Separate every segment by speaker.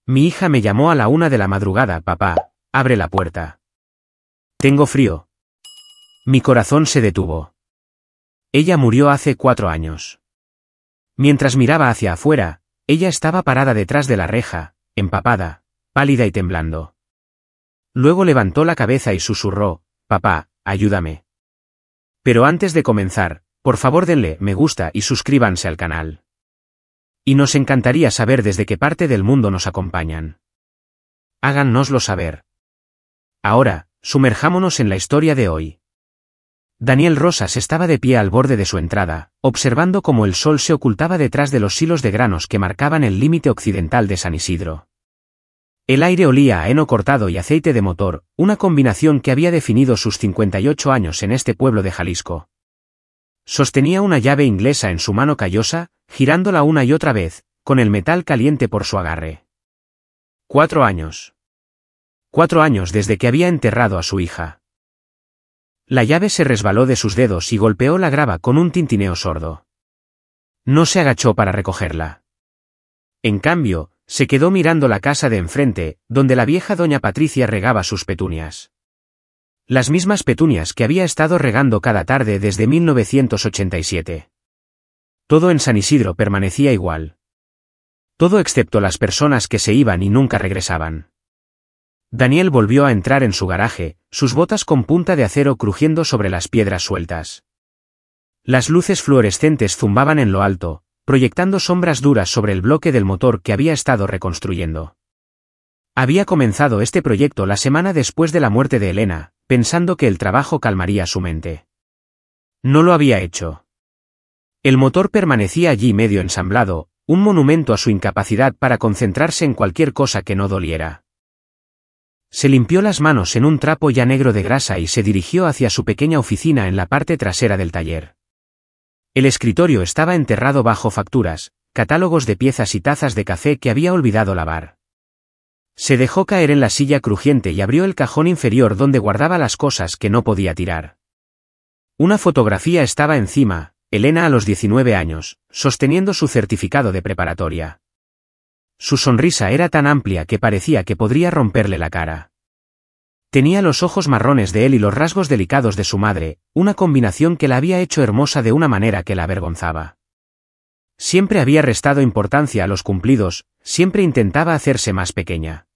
Speaker 1: Mi hija me llamó a la 1 de la madrugada. Papá, abre la puerta. Tengo frío. Mi corazón se detuvo. Ella murió hace 4 años. Mientras miraba hacia afuera, ella estaba parada detrás de la reja, empapada, pálida y temblando. Luego levantó la cabeza y susurró, papá, ayúdame. Pero antes de comenzar, por favor denle me gusta y suscríbanse al canal. Y nos encantaría saber desde qué parte del mundo nos acompañan. Háganoslo saber. Ahora, sumerjámonos en la historia de hoy. Daniel Rosas estaba de pie al borde de su entrada, observando cómo el sol se ocultaba detrás de los silos de granos que marcaban el límite occidental de San Isidro. El aire olía a heno cortado y aceite de motor, una combinación que había definido sus 58 años en este pueblo de Jalisco. Sostenía una llave inglesa en su mano callosa, girándola una y otra vez, con el metal caliente por su agarre. 4 años. 4 años desde que había enterrado a su hija. La llave se resbaló de sus dedos y golpeó la grava con un tintineo sordo. No se agachó para recogerla. En cambio, se quedó mirando la casa de enfrente, donde la vieja doña Patricia regaba sus petunias. Las mismas petunias que había estado regando cada tarde desde 1987. Todo en San Isidro permanecía igual. Todo excepto las personas que se iban y nunca regresaban. Daniel volvió a entrar en su garaje, sus botas con punta de acero crujiendo sobre las piedras sueltas. Las luces fluorescentes zumbaban en lo alto, proyectando sombras duras sobre el bloque del motor que había estado reconstruyendo. Había comenzado este proyecto la semana después de la muerte de Elena, pensando que el trabajo calmaría su mente. No lo había hecho. El motor permanecía allí medio ensamblado, un monumento a su incapacidad para concentrarse en cualquier cosa que no doliera. Se limpió las manos en un trapo ya negro de grasa y se dirigió hacia su pequeña oficina en la parte trasera del taller. El escritorio estaba enterrado bajo facturas, catálogos de piezas y tazas de café que había olvidado lavar. Se dejó caer en la silla crujiente y abrió el cajón inferior donde guardaba las cosas que no podía tirar. Una fotografía estaba encima, Elena a los 19 años, sosteniendo su certificado de preparatoria. Su sonrisa era tan amplia que parecía que podría romperle la cara. Tenía los ojos marrones de él y los rasgos delicados de su madre, una combinación que la había hecho hermosa de una manera que la avergonzaba. Siempre había restado importancia a los cumplidos, siempre intentaba hacerse más pequeña.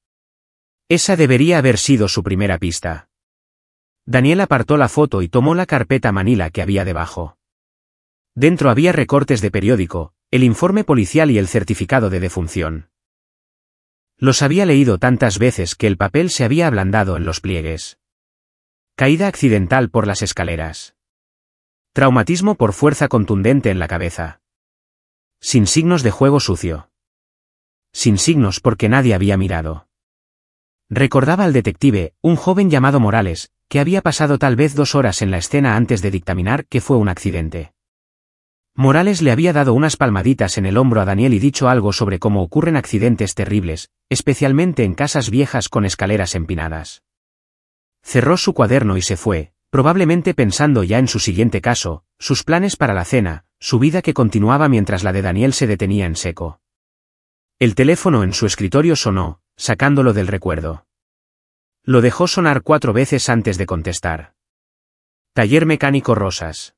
Speaker 1: Esa debería haber sido su primera pista. Daniel apartó la foto y tomó la carpeta manila que había debajo. Dentro había recortes de periódico, el informe policial y el certificado de defunción. Los había leído tantas veces que el papel se había ablandado en los pliegues. Caída accidental por las escaleras. Traumatismo por fuerza contundente en la cabeza. Sin signos de juego sucio. Sin signos porque nadie había mirado. Recordaba al detective, un joven llamado Morales, que había pasado tal vez 2 horas en la escena antes de dictaminar que fue un accidente. Morales le había dado unas palmaditas en el hombro a Daniel y dicho algo sobre cómo ocurren accidentes terribles, especialmente en casas viejas con escaleras empinadas. Cerró su cuaderno y se fue, probablemente pensando ya en su siguiente caso, sus planes para la cena, su vida que continuaba mientras la de Daniel se detenía en seco. El teléfono en su escritorio sonó, sacándolo del recuerdo. Lo dejó sonar 4 veces antes de contestar. Taller Mecánico Rosas.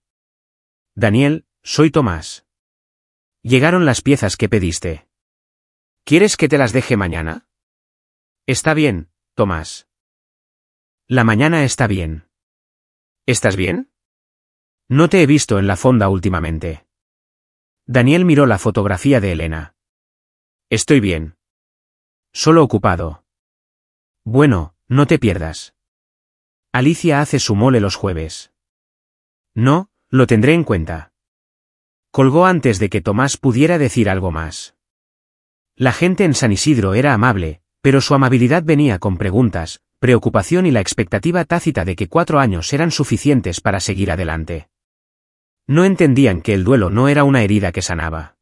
Speaker 1: Daniel, soy Tomás. Llegaron las piezas que pediste. ¿Quieres que te las deje mañana? Está bien, Tomás. La mañana está bien. ¿Estás bien? No te he visto en la fonda últimamente. Daniel miró la fotografía de Elena. Estoy bien. Solo ocupado. Bueno, no te pierdas. Alicia hace su mole los jueves. No, lo tendré en cuenta. Colgó antes de que Tomás pudiera decir algo más. La gente en San Isidro era amable, pero su amabilidad venía con preguntas, preocupación y la expectativa tácita de que 4 años eran suficientes para seguir adelante. No entendían que el duelo no era una herida que sanaba.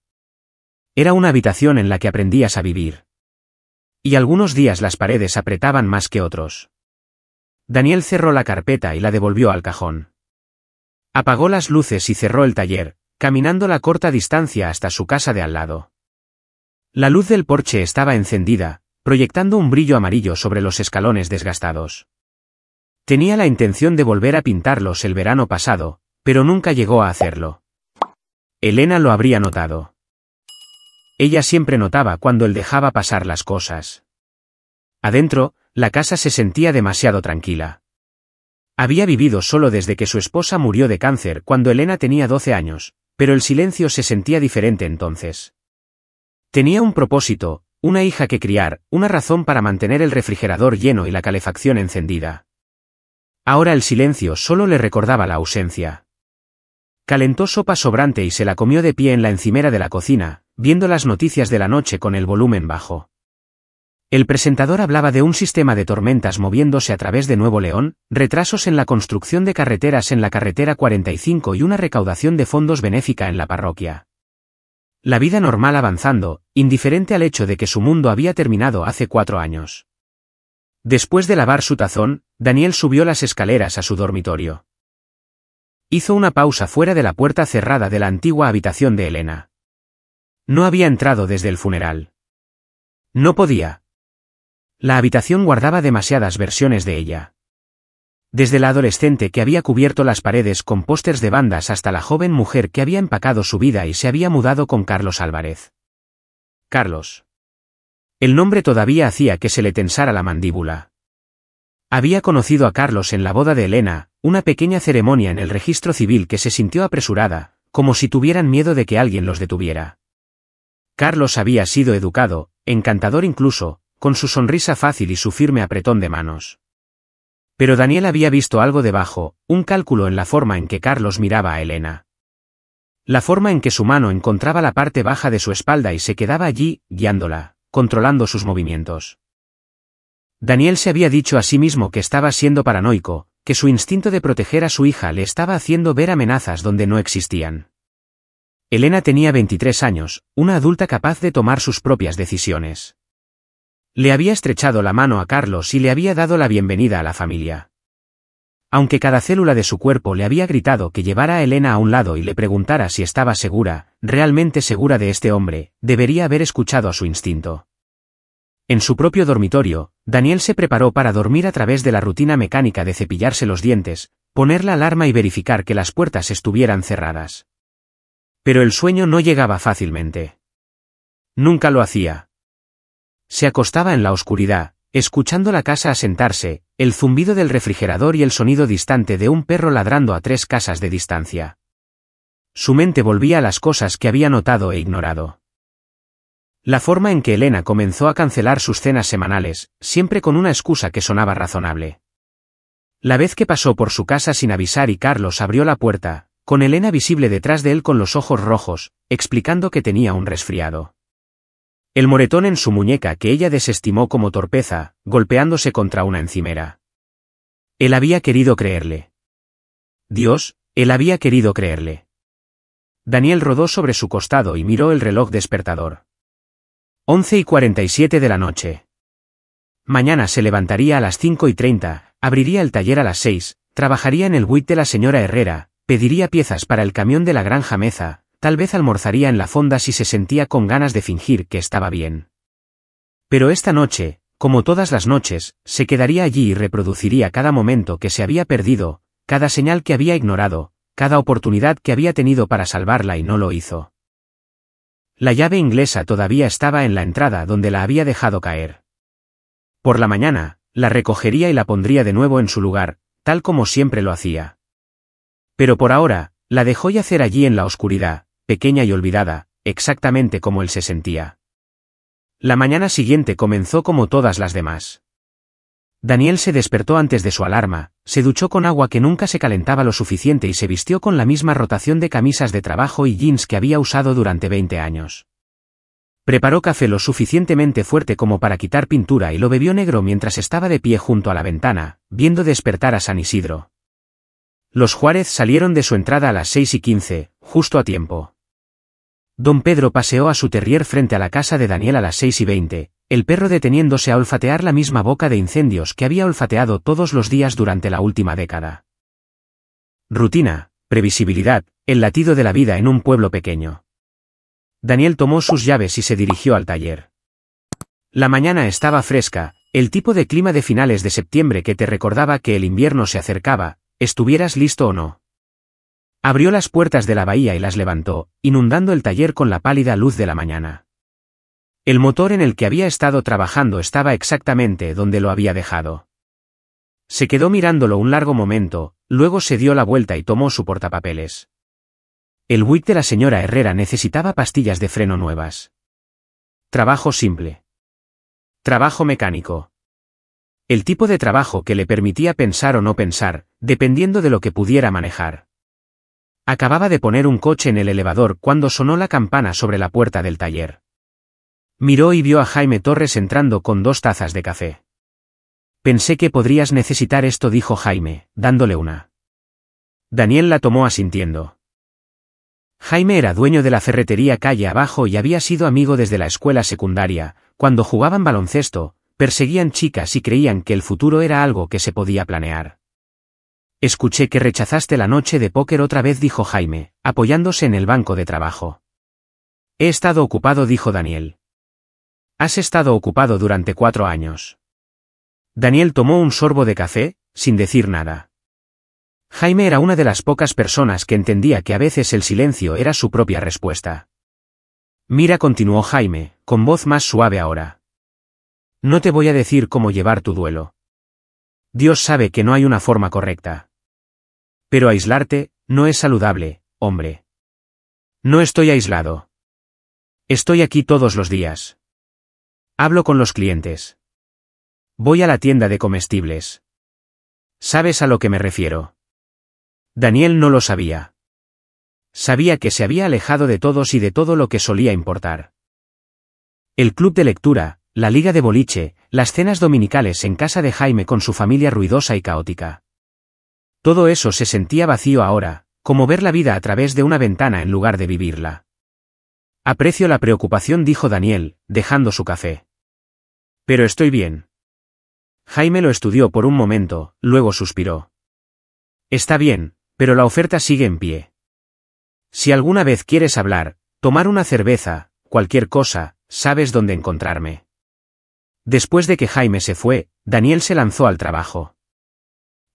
Speaker 1: Era una habitación en la que aprendías a vivir. Y algunos días las paredes apretaban más que otros. Daniel cerró la carpeta y la devolvió al cajón. Apagó las luces y cerró el taller, caminando la corta distancia hasta su casa de al lado. La luz del porche estaba encendida, proyectando un brillo amarillo sobre los escalones desgastados. Tenía la intención de volver a pintarlos el verano pasado, pero nunca llegó a hacerlo. Elena lo habría notado. Ella siempre notaba cuando él dejaba pasar las cosas. Adentro, la casa se sentía demasiado tranquila. Había vivido solo desde que su esposa murió de cáncer cuando Elena tenía 12 años, pero el silencio se sentía diferente entonces. Tenía un propósito, una hija que criar, una razón para mantener el refrigerador lleno y la calefacción encendida. Ahora el silencio solo le recordaba la ausencia. Calentó sopa sobrante y se la comió de pie en la encimera de la cocina, viendo las noticias de la noche con el volumen bajo. El presentador hablaba de un sistema de tormentas moviéndose a través de Nuevo León, retrasos en la construcción de carreteras en la carretera 45 y una recaudación de fondos benéfica en la parroquia. La vida normal avanzando, indiferente al hecho de que su mundo había terminado hace 4 años. Después de lavar su tazón, Daniel subió las escaleras a su dormitorio. Hizo una pausa fuera de la puerta cerrada de la antigua habitación de Elena. No había entrado desde el funeral. No podía. La habitación guardaba demasiadas versiones de ella. Desde la adolescente que había cubierto las paredes con pósters de bandas hasta la joven mujer que había empacado su vida y se había mudado con Carlos Álvarez. Carlos. El nombre todavía hacía que se le tensara la mandíbula. Había conocido a Carlos en la boda de Elena, una pequeña ceremonia en el registro civil que se sintió apresurada, como si tuvieran miedo de que alguien los detuviera. Carlos había sido educado, encantador incluso, con su sonrisa fácil y su firme apretón de manos. Pero Daniel había visto algo debajo, un cálculo en la forma en que Carlos miraba a Elena. La forma en que su mano encontraba la parte baja de su espalda y se quedaba allí, guiándola, controlando sus movimientos. Daniel se había dicho a sí mismo que estaba siendo paranoico, que su instinto de proteger a su hija le estaba haciendo ver amenazas donde no existían. Elena tenía 23 años, una adulta capaz de tomar sus propias decisiones. Le había estrechado la mano a Carlos y le había dado la bienvenida a la familia. Aunque cada célula de su cuerpo le había gritado que llevara a Elena a un lado y le preguntara si estaba segura, realmente segura de este hombre, debería haber escuchado a su instinto. En su propio dormitorio, Daniel se preparó para dormir a través de la rutina mecánica de cepillarse los dientes, poner la alarma y verificar que las puertas estuvieran cerradas. Pero el sueño no llegaba fácilmente. Nunca lo hacía. Se acostaba en la oscuridad, escuchando la casa asentarse, el zumbido del refrigerador y el sonido distante de un perro ladrando a 3 casas de distancia. Su mente volvía a las cosas que había notado e ignorado. La forma en que Elena comenzó a cancelar sus cenas semanales, siempre con una excusa que sonaba razonable. La vez que pasó por su casa sin avisar y Carlos abrió la puerta, con Elena visible detrás de él con los ojos rojos, explicando que tenía un resfriado. El moretón en su muñeca que ella desestimó como torpeza, golpeándose contra una encimera. Él había querido creerle. Dios, él había querido creerle. Daniel rodó sobre su costado y miró el reloj despertador. 11:47 de la noche. Mañana se levantaría a las 5:30, abriría el taller a las 6, trabajaría en el buit de la señora Herrera, pediría piezas para el camión de la granja Meza, tal vez almorzaría en la fonda si se sentía con ganas de fingir que estaba bien. Pero esta noche, como todas las noches, se quedaría allí y reproduciría cada momento que se había perdido, cada señal que había ignorado, cada oportunidad que había tenido para salvarla y no lo hizo. La llave inglesa todavía estaba en la entrada donde la había dejado caer. Por la mañana, la recogería y la pondría de nuevo en su lugar, tal como siempre lo hacía. Pero por ahora, la dejó yacer allí en la oscuridad, pequeña y olvidada, exactamente como él se sentía. La mañana siguiente comenzó como todas las demás. Daniel se despertó antes de su alarma, se duchó con agua que nunca se calentaba lo suficiente y se vistió con la misma rotación de camisas de trabajo y jeans que había usado durante 20 años. Preparó café lo suficientemente fuerte como para quitar pintura y lo bebió negro mientras estaba de pie junto a la ventana, viendo despertar a San Isidro. Los Juárez salieron de su entrada a las 6:15, justo a tiempo. Don Pedro paseó a su terrier frente a la casa de Daniel a las 6:20, el perro deteniéndose a olfatear la misma boca de incendios que había olfateado todos los días durante la última década. Rutina, previsibilidad, el latido de la vida en un pueblo pequeño. Daniel tomó sus llaves y se dirigió al taller. La mañana estaba fresca, el tipo de clima de finales de septiembre que te recordaba que el invierno se acercaba, estuvieras listo o no. Abrió las puertas de la bahía y las levantó, inundando el taller con la pálida luz de la mañana. El motor en el que había estado trabajando estaba exactamente donde lo había dejado. Se quedó mirándolo un largo momento, luego se dio la vuelta y tomó su portapapeles. El Buick de la señora Herrera necesitaba pastillas de freno nuevas. Trabajo simple. Trabajo mecánico. El tipo de trabajo que le permitía pensar o no pensar, dependiendo de lo que pudiera manejar. Acababa de poner un coche en el elevador cuando sonó la campana sobre la puerta del taller. Miró y vio a Jaime Torres entrando con 2 tazas de café. Pensé que podrías necesitar esto, dijo Jaime, dándole una. Daniel la tomó asintiendo. Jaime era dueño de la ferretería calle abajo y había sido amigo desde la escuela secundaria. Cuando jugaban baloncesto, perseguían chicas y creían que el futuro era algo que se podía planear. Escuché que rechazaste la noche de póker otra vez, dijo Jaime, apoyándose en el banco de trabajo. He estado ocupado, dijo Daniel. Has estado ocupado durante 4 años. Daniel tomó un sorbo de café, sin decir nada. Jaime era una de las pocas personas que entendía que a veces el silencio era su propia respuesta. Mira, continuó Jaime, con voz más suave ahora. No te voy a decir cómo llevar tu duelo. Dios sabe que no hay una forma correcta. Pero aislarte, no es saludable, hombre. No estoy aislado. Estoy aquí todos los días. Hablo con los clientes. Voy a la tienda de comestibles. ¿Sabes a lo que me refiero? Daniel no lo sabía. Sabía que se había alejado de todos y de todo lo que solía importar. El club de lectura, la liga de boliche, las cenas dominicales en casa de Jaime con su familia ruidosa y caótica. Todo eso se sentía vacío ahora, como ver la vida a través de una ventana en lugar de vivirla. Aprecio la preocupación, dijo Daniel, dejando su café. Pero estoy bien. Jaime lo estudió por un momento, luego suspiró. Está bien, pero la oferta sigue en pie. Si alguna vez quieres hablar, tomar una cerveza, cualquier cosa, sabes dónde encontrarme. Después de que Jaime se fue, Daniel se lanzó al trabajo.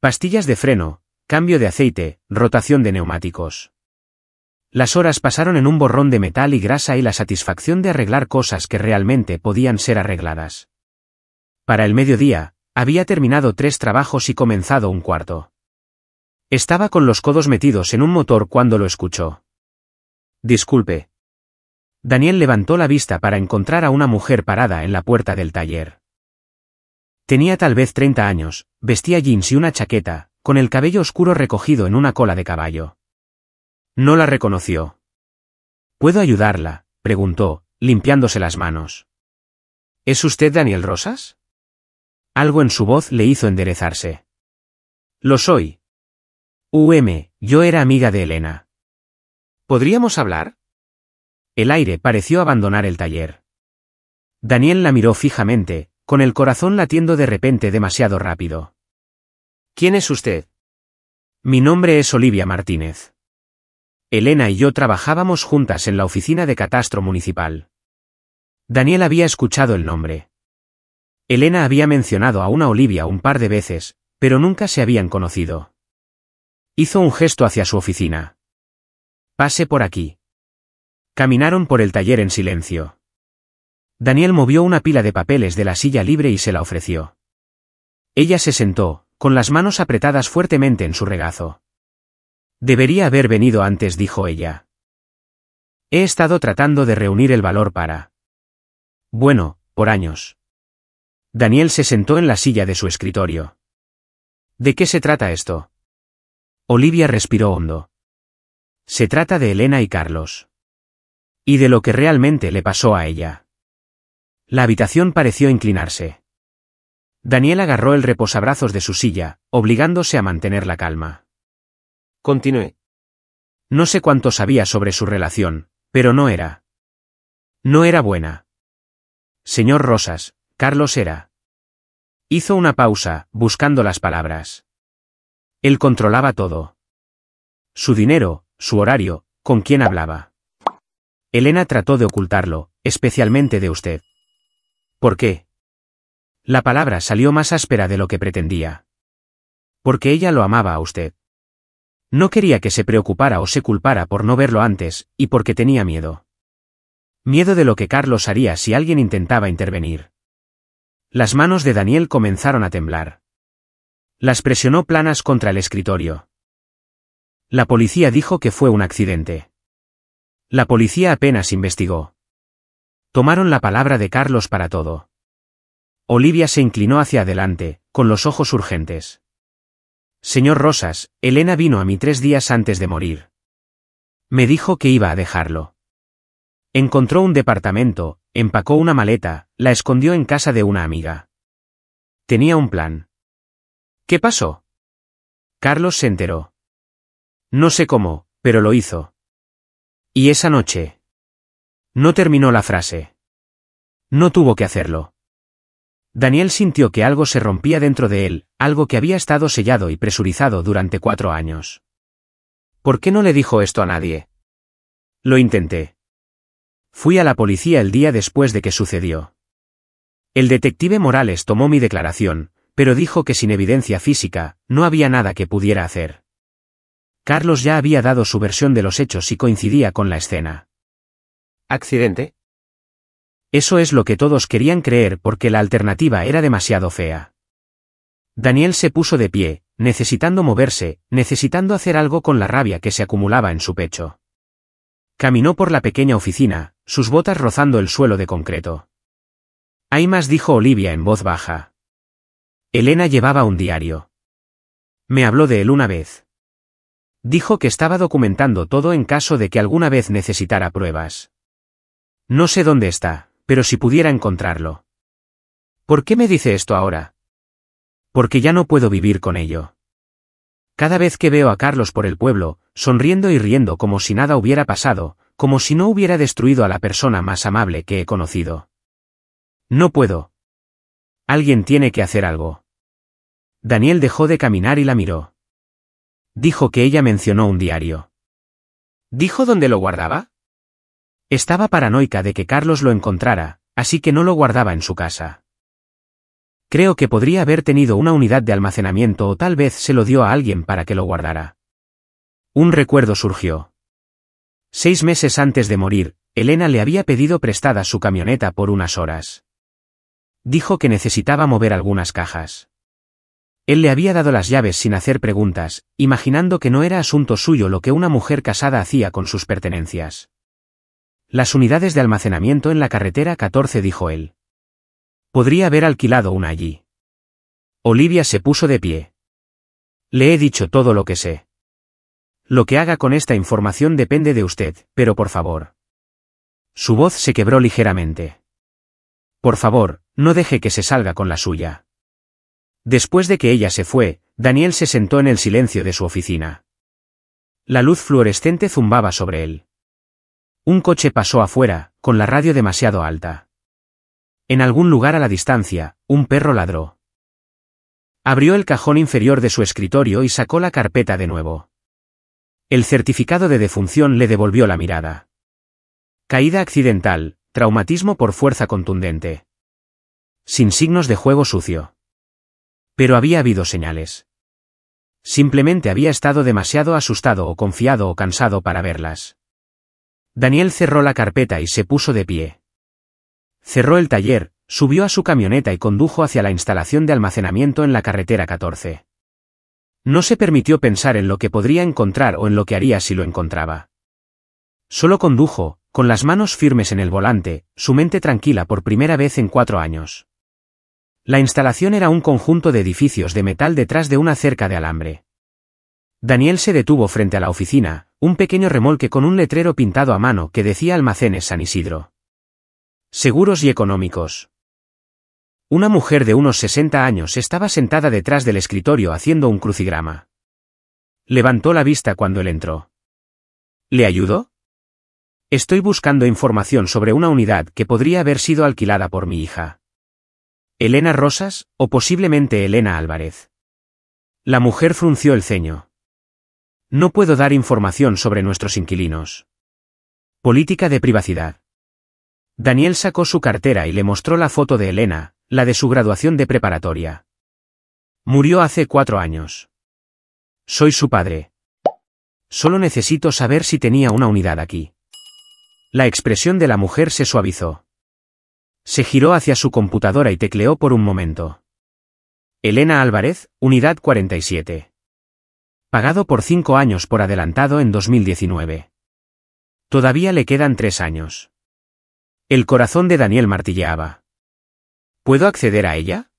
Speaker 1: Pastillas de freno, cambio de aceite, rotación de neumáticos. Las horas pasaron en un borrón de metal y grasa y la satisfacción de arreglar cosas que realmente podían ser arregladas. Para el mediodía, había terminado 3 trabajos y comenzado un 4. Estaba con los codos metidos en un motor cuando lo escuchó. Disculpe. Daniel levantó la vista para encontrar a una mujer parada en la puerta del taller. Tenía tal vez 30 años, vestía jeans y una chaqueta, con el cabello oscuro recogido en una cola de caballo. No la reconoció. ¿Puedo ayudarla?, preguntó, limpiándose las manos. ¿Es usted Daniel Rosas? Algo en su voz le hizo enderezarse. Lo soy. Yo era amiga de Elena. ¿Podríamos hablar? El aire pareció abandonar el taller. Daniel la miró fijamente, con el corazón latiendo de repente demasiado rápido. ¿Quién es usted? Mi nombre es Olivia Martínez. Elena y yo trabajábamos juntas en la oficina de catastro municipal. Daniel había escuchado el nombre. Elena había mencionado a una Olivia un par de veces, pero nunca se habían conocido. Hizo un gesto hacia su oficina. Pase por aquí. Caminaron por el taller en silencio. Daniel movió una pila de papeles de la silla libre y se la ofreció. Ella se sentó, con las manos apretadas fuertemente en su regazo. Debería haber venido antes, dijo ella. He estado tratando de reunir el valor para... Bueno, por años. Daniel se sentó en la silla de su escritorio. ¿De qué se trata esto? Olivia respiró hondo. Se trata de Elena y Carlos. Y de lo que realmente le pasó a ella. La habitación pareció inclinarse. Daniel agarró el reposabrazos de su silla, obligándose a mantener la calma. Continué. No sé cuánto sabía sobre su relación, pero no era. No era buena. Señor Rosas, Carlos era. Hizo una pausa, buscando las palabras. Él controlaba todo. Su dinero, su horario, con quién hablaba. Elena trató de ocultarlo, especialmente de usted. ¿Por qué? La palabra salió más áspera de lo que pretendía. Porque ella lo amaba a usted. No quería que se preocupara o se culpara por no verlo antes, y porque tenía miedo. Miedo de lo que Carlos haría si alguien intentaba intervenir. Las manos de Daniel comenzaron a temblar. Las presionó planas contra el escritorio. La policía dijo que fue un accidente. La policía apenas investigó. Tomaron la palabra de Carlos para todo. Olivia se inclinó hacia adelante, con los ojos urgentes. Señor Rosas, Elena vino a mí 3 días antes de morir. Me dijo que iba a dejarlo. Encontró un departamento, empacó una maleta, la escondió en casa de una amiga. Tenía un plan. ¿Qué pasó? Carlos se enteró. No sé cómo, pero lo hizo. Y esa noche. No terminó la frase. No tuvo que hacerlo. Daniel sintió que algo se rompía dentro de él, algo que había estado sellado y presurizado durante 4 años. ¿Por qué no le dijo esto a nadie? Lo intenté. Fui a la policía el día después de que sucedió. El detective Morales tomó mi declaración, pero dijo que sin evidencia física, no había nada que pudiera hacer. Carlos ya había dado su versión de los hechos y coincidía con la escena.
Speaker 2: ¿Accidente?
Speaker 1: Eso es lo que todos querían creer porque la alternativa era demasiado fea. Daniel se puso de pie, necesitando moverse, necesitando hacer algo con la rabia que se acumulaba en su pecho. Caminó por la pequeña oficina, sus botas rozando el suelo de concreto. Hay más, dijo Olivia en voz baja. Elena llevaba un diario. Me habló de él una vez. Dijo que estaba documentando todo en caso de que alguna vez necesitara pruebas. No sé dónde está, pero si pudiera encontrarlo. ¿Por qué me dice esto ahora? Porque ya no puedo vivir con ello. Cada vez que veo a Carlos por el pueblo, sonriendo y riendo como si nada hubiera pasado, como si no hubiera destruido a la persona más amable que he conocido. No puedo. Alguien tiene que hacer algo. Daniel dejó de caminar y la miró. Dijo que ella mencionó un diario.
Speaker 2: ¿Dijo dónde lo guardaba?
Speaker 1: Estaba paranoica de que Carlos lo encontrara, así que no lo guardaba en su casa. Creo que podría haber tenido una unidad de almacenamiento o tal vez se lo dio a alguien para que lo guardara. Un recuerdo surgió. 6 meses antes de morir, Elena le había pedido prestada su camioneta por unas horas. Dijo que necesitaba mover algunas cajas. Él le había dado las llaves sin hacer preguntas, imaginando que no era asunto suyo lo que una mujer casada hacía con sus pertenencias. Las unidades de almacenamiento en la carretera 14, dijo él. Podría haber alquilado una allí. Olivia se puso de pie. Le he dicho todo lo que sé. Lo que haga con esta información depende de usted, pero por favor. Su voz se quebró ligeramente. Por favor, no deje que se salga con la suya. Después de que ella se fue, Daniel se sentó en el silencio de su oficina. La luz fluorescente zumbaba sobre él. Un coche pasó afuera, con la radio demasiado alta. En algún lugar a la distancia, un perro ladró. Abrió el cajón inferior de su escritorio y sacó la carpeta de nuevo. El certificado de defunción le devolvió la mirada. Caída accidental, traumatismo por fuerza contundente. Sin signos de juego sucio. Pero había habido señales. Simplemente había estado demasiado asustado o confiado o cansado para verlas. Daniel cerró la carpeta y se puso de pie. Cerró el taller, subió a su camioneta y condujo hacia la instalación de almacenamiento en la carretera 14. No se permitió pensar en lo que podría encontrar o en lo que haría si lo encontraba. Solo condujo, con las manos firmes en el volante, su mente tranquila por primera vez en 4 años. La instalación era un conjunto de edificios de metal detrás de una cerca de alambre. Daniel se detuvo frente a la oficina, un pequeño remolque con un letrero pintado a mano que decía Almacenes San Isidro. Seguros y económicos. Una mujer de unos 60 años estaba sentada detrás del escritorio haciendo un crucigrama. Levantó la vista cuando él entró. ¿Le ayudó? Estoy buscando información sobre una unidad que podría haber sido alquilada por mi hija. ¿Elena Rosas, o posiblemente Elena Álvarez? La mujer frunció el ceño. No puedo dar información sobre nuestros inquilinos. Política de privacidad. Daniel sacó su cartera y le mostró la foto de Elena, la de su graduación de preparatoria. Murió hace 4 años. Soy su padre. Solo necesito saber si tenía una unidad aquí. La expresión de la mujer se suavizó. Se giró hacia su computadora y tecleó por un momento. Elena Álvarez, unidad 47. Pagado por 5 años por adelantado en 2019. Todavía le quedan 3 años. El corazón de Daniel martilleaba. ¿Puedo acceder a ella?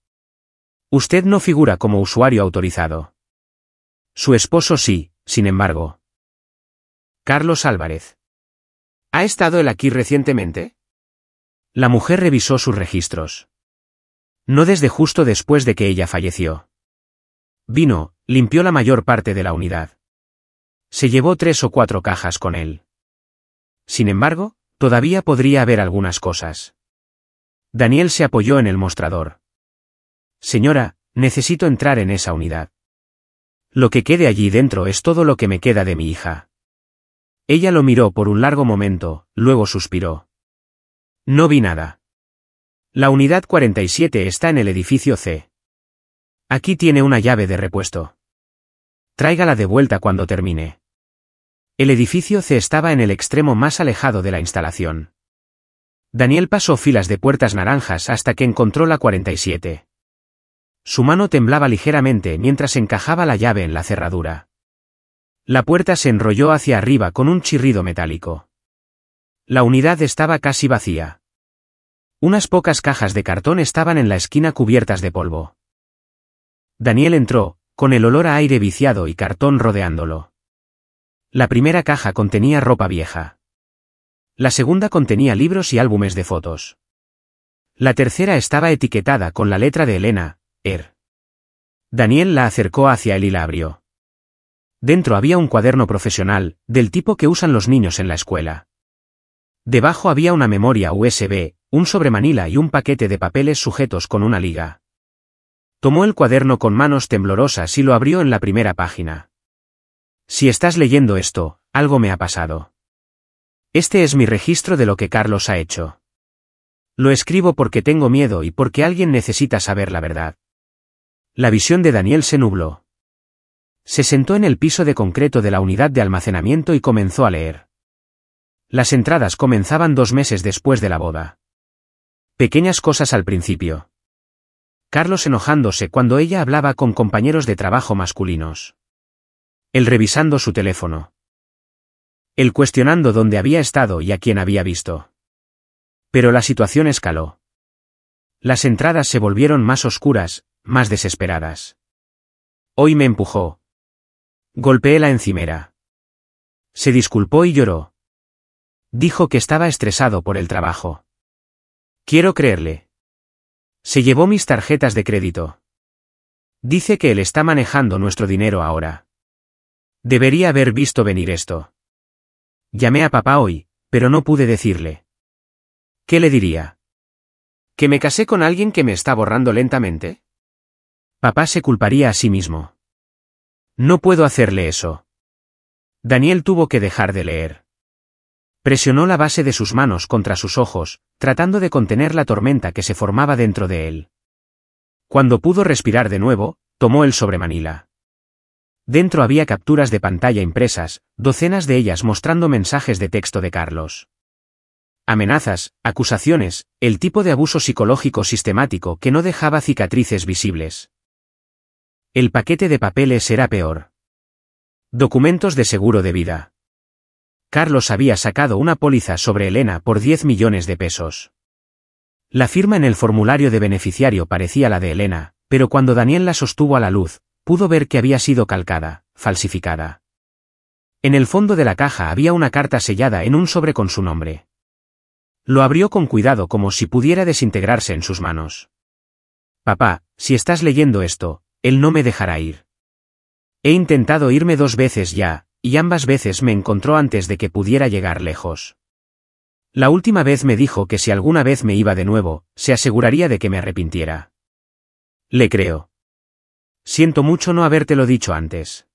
Speaker 1: Usted no figura como usuario autorizado. Su esposo sí, sin embargo. Carlos Álvarez.
Speaker 2: ¿Ha estado él aquí recientemente?
Speaker 1: La mujer revisó sus registros. No desde justo después de que ella falleció. Vino, limpió la mayor parte de la unidad. Se llevó 3 o 4 cajas con él. Sin embargo, todavía podría haber algunas cosas. Daniel se apoyó en el mostrador. Señora, necesito entrar en esa unidad. Lo que quede allí dentro es todo lo que me queda de mi hija. Ella lo miró por un largo momento, luego suspiró. No vi nada. La unidad 47 está en el edificio C. Aquí tiene una llave de repuesto. Tráigala de vuelta cuando termine. El edificio C estaba en el extremo más alejado de la instalación. Daniel pasó filas de puertas naranjas hasta que encontró la 47. Su mano temblaba ligeramente mientras encajaba la llave en la cerradura. La puerta se enrolló hacia arriba con un chirrido metálico. La unidad estaba casi vacía. Unas pocas cajas de cartón estaban en la esquina cubiertas de polvo. Daniel entró, con el olor a aire viciado y cartón rodeándolo. La primera caja contenía ropa vieja. La segunda contenía libros y álbumes de fotos. La tercera estaba etiquetada con la letra de Elena, Er. Daniel la acercó hacia él y la abrió. Dentro había un cuaderno profesional, del tipo que usan los niños en la escuela. Debajo había una memoria USB, un sobremanila y un paquete de papeles sujetos con una liga. Tomó el cuaderno con manos temblorosas y lo abrió en la primera página. Si estás leyendo esto, algo me ha pasado. Este es mi registro de lo que Carlos ha hecho. Lo escribo porque tengo miedo y porque alguien necesita saber la verdad. La visión de Daniel se nubló. Se sentó en el piso de concreto de la unidad de almacenamiento y comenzó a leer. Las entradas comenzaban 2 meses después de la boda. Pequeñas cosas al principio. Carlos enojándose cuando ella hablaba con compañeros de trabajo masculinos. Él revisando su teléfono. Él cuestionando dónde había estado y a quién había visto. Pero la situación escaló. Las entradas se volvieron más oscuras, más desesperadas. Hoy me empujó. Golpeé la encimera. Se disculpó y lloró. Dijo que estaba estresado por el trabajo. Quiero creerle. Se llevó mis tarjetas de crédito. Dice que él está manejando nuestro dinero ahora. Debería haber visto venir esto. Llamé a papá hoy, pero no pude decirle. ¿Qué le diría?
Speaker 2: ¿Que me casé con alguien que me está borrando lentamente?
Speaker 1: Papá se culparía a sí mismo. No puedo hacerle eso. Daniel tuvo que dejar de leer. Presionó la base de sus manos contra sus ojos, tratando de contener la tormenta que se formaba dentro de él. Cuando pudo respirar de nuevo, tomó el sobremanila. Dentro había capturas de pantalla impresas, docenas de ellas mostrando mensajes de texto de Carlos. Amenazas, acusaciones, el tipo de abuso psicológico sistemático que no dejaba cicatrices visibles. El paquete de papeles era peor. Documentos de seguro de vida. Carlos había sacado una póliza sobre Elena por 10 millones de pesos. La firma en el formulario de beneficiario parecía la de Elena, pero cuando Daniel la sostuvo a la luz, pudo ver que había sido calcada, falsificada. En el fondo de la caja había una carta sellada en un sobre con su nombre. Lo abrió con cuidado como si pudiera desintegrarse en sus manos. Papá, si estás leyendo esto, él no me dejará ir. He intentado irme 2 veces ya, y ambas veces me encontró antes de que pudiera llegar lejos. La última vez me dijo que si alguna vez me iba de nuevo, se aseguraría de que me arrepintiera. Le creo. Siento mucho no habértelo dicho antes.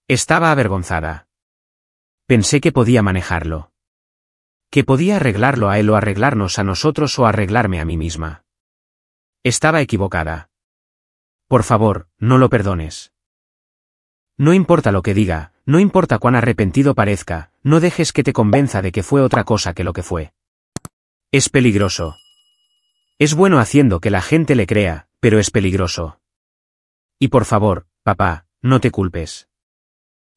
Speaker 1: Estaba avergonzada. Pensé que podía manejarlo. Que podía arreglarlo a él o arreglarnos a nosotros o arreglarme a mí misma. Estaba equivocada. Por favor, no lo perdones. No importa lo que diga, no importa cuán arrepentido parezca, no dejes que te convenza de que fue otra cosa que lo que fue. Es peligroso. Es bueno haciendo que la gente le crea, pero es peligroso. Y por favor, papá, no te culpes.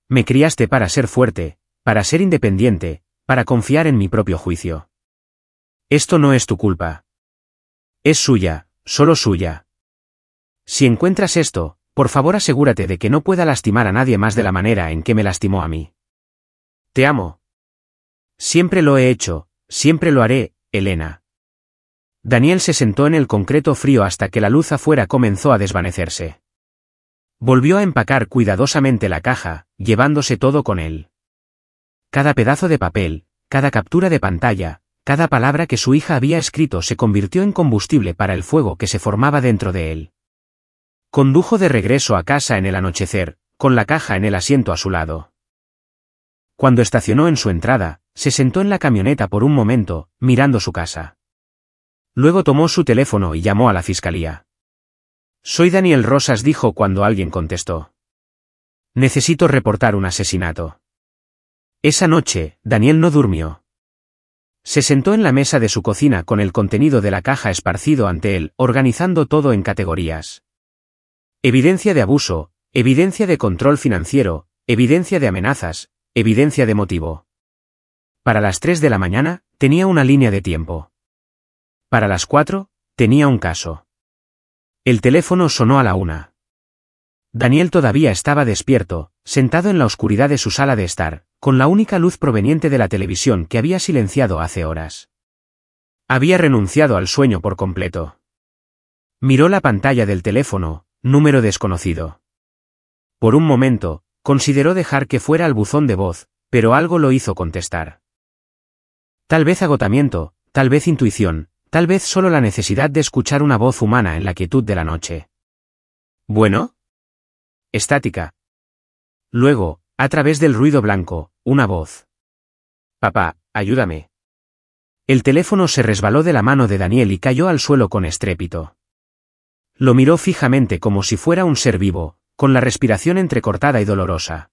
Speaker 1: Me criaste para ser fuerte, para ser independiente, para confiar en mi propio juicio. Esto no es tu culpa. Es suya, solo suya. Si encuentras esto, por favor asegúrate de que no pueda lastimar a nadie más de la manera en que me lastimó a mí. Te amo. Siempre lo he hecho, siempre lo haré, Elena. Daniel se sentó en el concreto frío hasta que la luz afuera comenzó a desvanecerse. Volvió a empacar cuidadosamente la caja, llevándose todo con él. Cada pedazo de papel, cada captura de pantalla, cada palabra que su hija había escrito se convirtió en combustible para el fuego que se formaba dentro de él. Condujo de regreso a casa en el anochecer, con la caja en el asiento a su lado. Cuando estacionó en su entrada, se sentó en la camioneta por un momento, mirando su casa. Luego tomó su teléfono y llamó a la fiscalía. Soy Daniel Rosas, dijo cuando alguien contestó. Necesito reportar un asesinato. Esa noche, Daniel no durmió. Se sentó en la mesa de su cocina con el contenido de la caja esparcido ante él, organizando todo en categorías. Evidencia de abuso, evidencia de control financiero, evidencia de amenazas, evidencia de motivo. Para las 3 de la mañana, tenía una línea de tiempo. Para las 4, tenía un caso. El teléfono sonó a la 1. Daniel todavía estaba despierto, sentado en la oscuridad de su sala de estar, con la única luz proveniente de la televisión que había silenciado hace horas. Había renunciado al sueño por completo. Miró la pantalla del teléfono, número desconocido. Por un momento, consideró dejar que fuera al buzón de voz, pero algo lo hizo contestar. Tal vez agotamiento, tal vez intuición, tal vez solo la necesidad de escuchar una voz humana en la quietud de la noche. ¿Bueno? Estática. Luego, a través del ruido blanco, una voz. Papá, ayúdame. El teléfono se resbaló de la mano de Daniel y cayó al suelo con estrépito. Lo miró fijamente como si fuera un ser vivo, con la respiración entrecortada y dolorosa.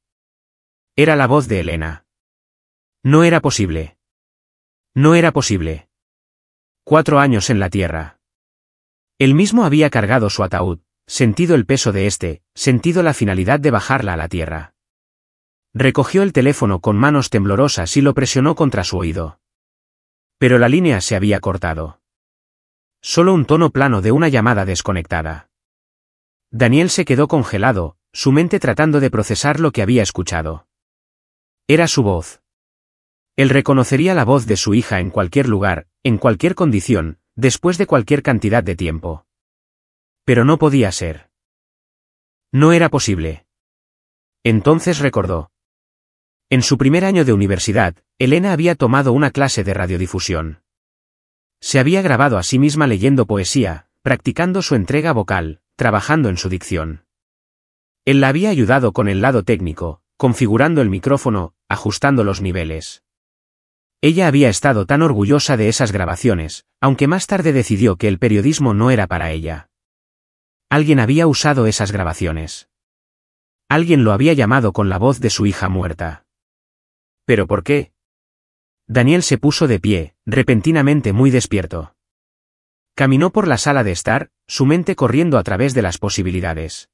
Speaker 1: Era la voz de Elena. No era posible. No era posible. 4 años en la tierra. Él mismo había cargado su ataúd, sentido el peso de este, sentido la finalidad de bajarla a la tierra. Recogió el teléfono con manos temblorosas y lo presionó contra su oído. Pero la línea se había cortado. Solo un tono plano de una llamada desconectada. Daniel se quedó congelado, su mente tratando de procesar lo que había escuchado. Era su voz. Él reconocería la voz de su hija en cualquier lugar, en cualquier condición, después de cualquier cantidad de tiempo. Pero no podía ser. No era posible. Entonces recordó. En su primer año de universidad, Elena había tomado una clase de radiodifusión. Se había grabado a sí misma leyendo poesía, practicando su entrega vocal, trabajando en su dicción. Él la había ayudado con el lado técnico, configurando el micrófono, ajustando los niveles. Ella había estado tan orgullosa de esas grabaciones, aunque más tarde decidió que el periodismo no era para ella. Alguien había usado esas grabaciones. Alguien lo había llamado con la voz de su hija muerta. ¿Pero por qué? Daniel se puso de pie, repentinamente muy despierto. Caminó por la sala de estar, su mente corriendo a través de las posibilidades.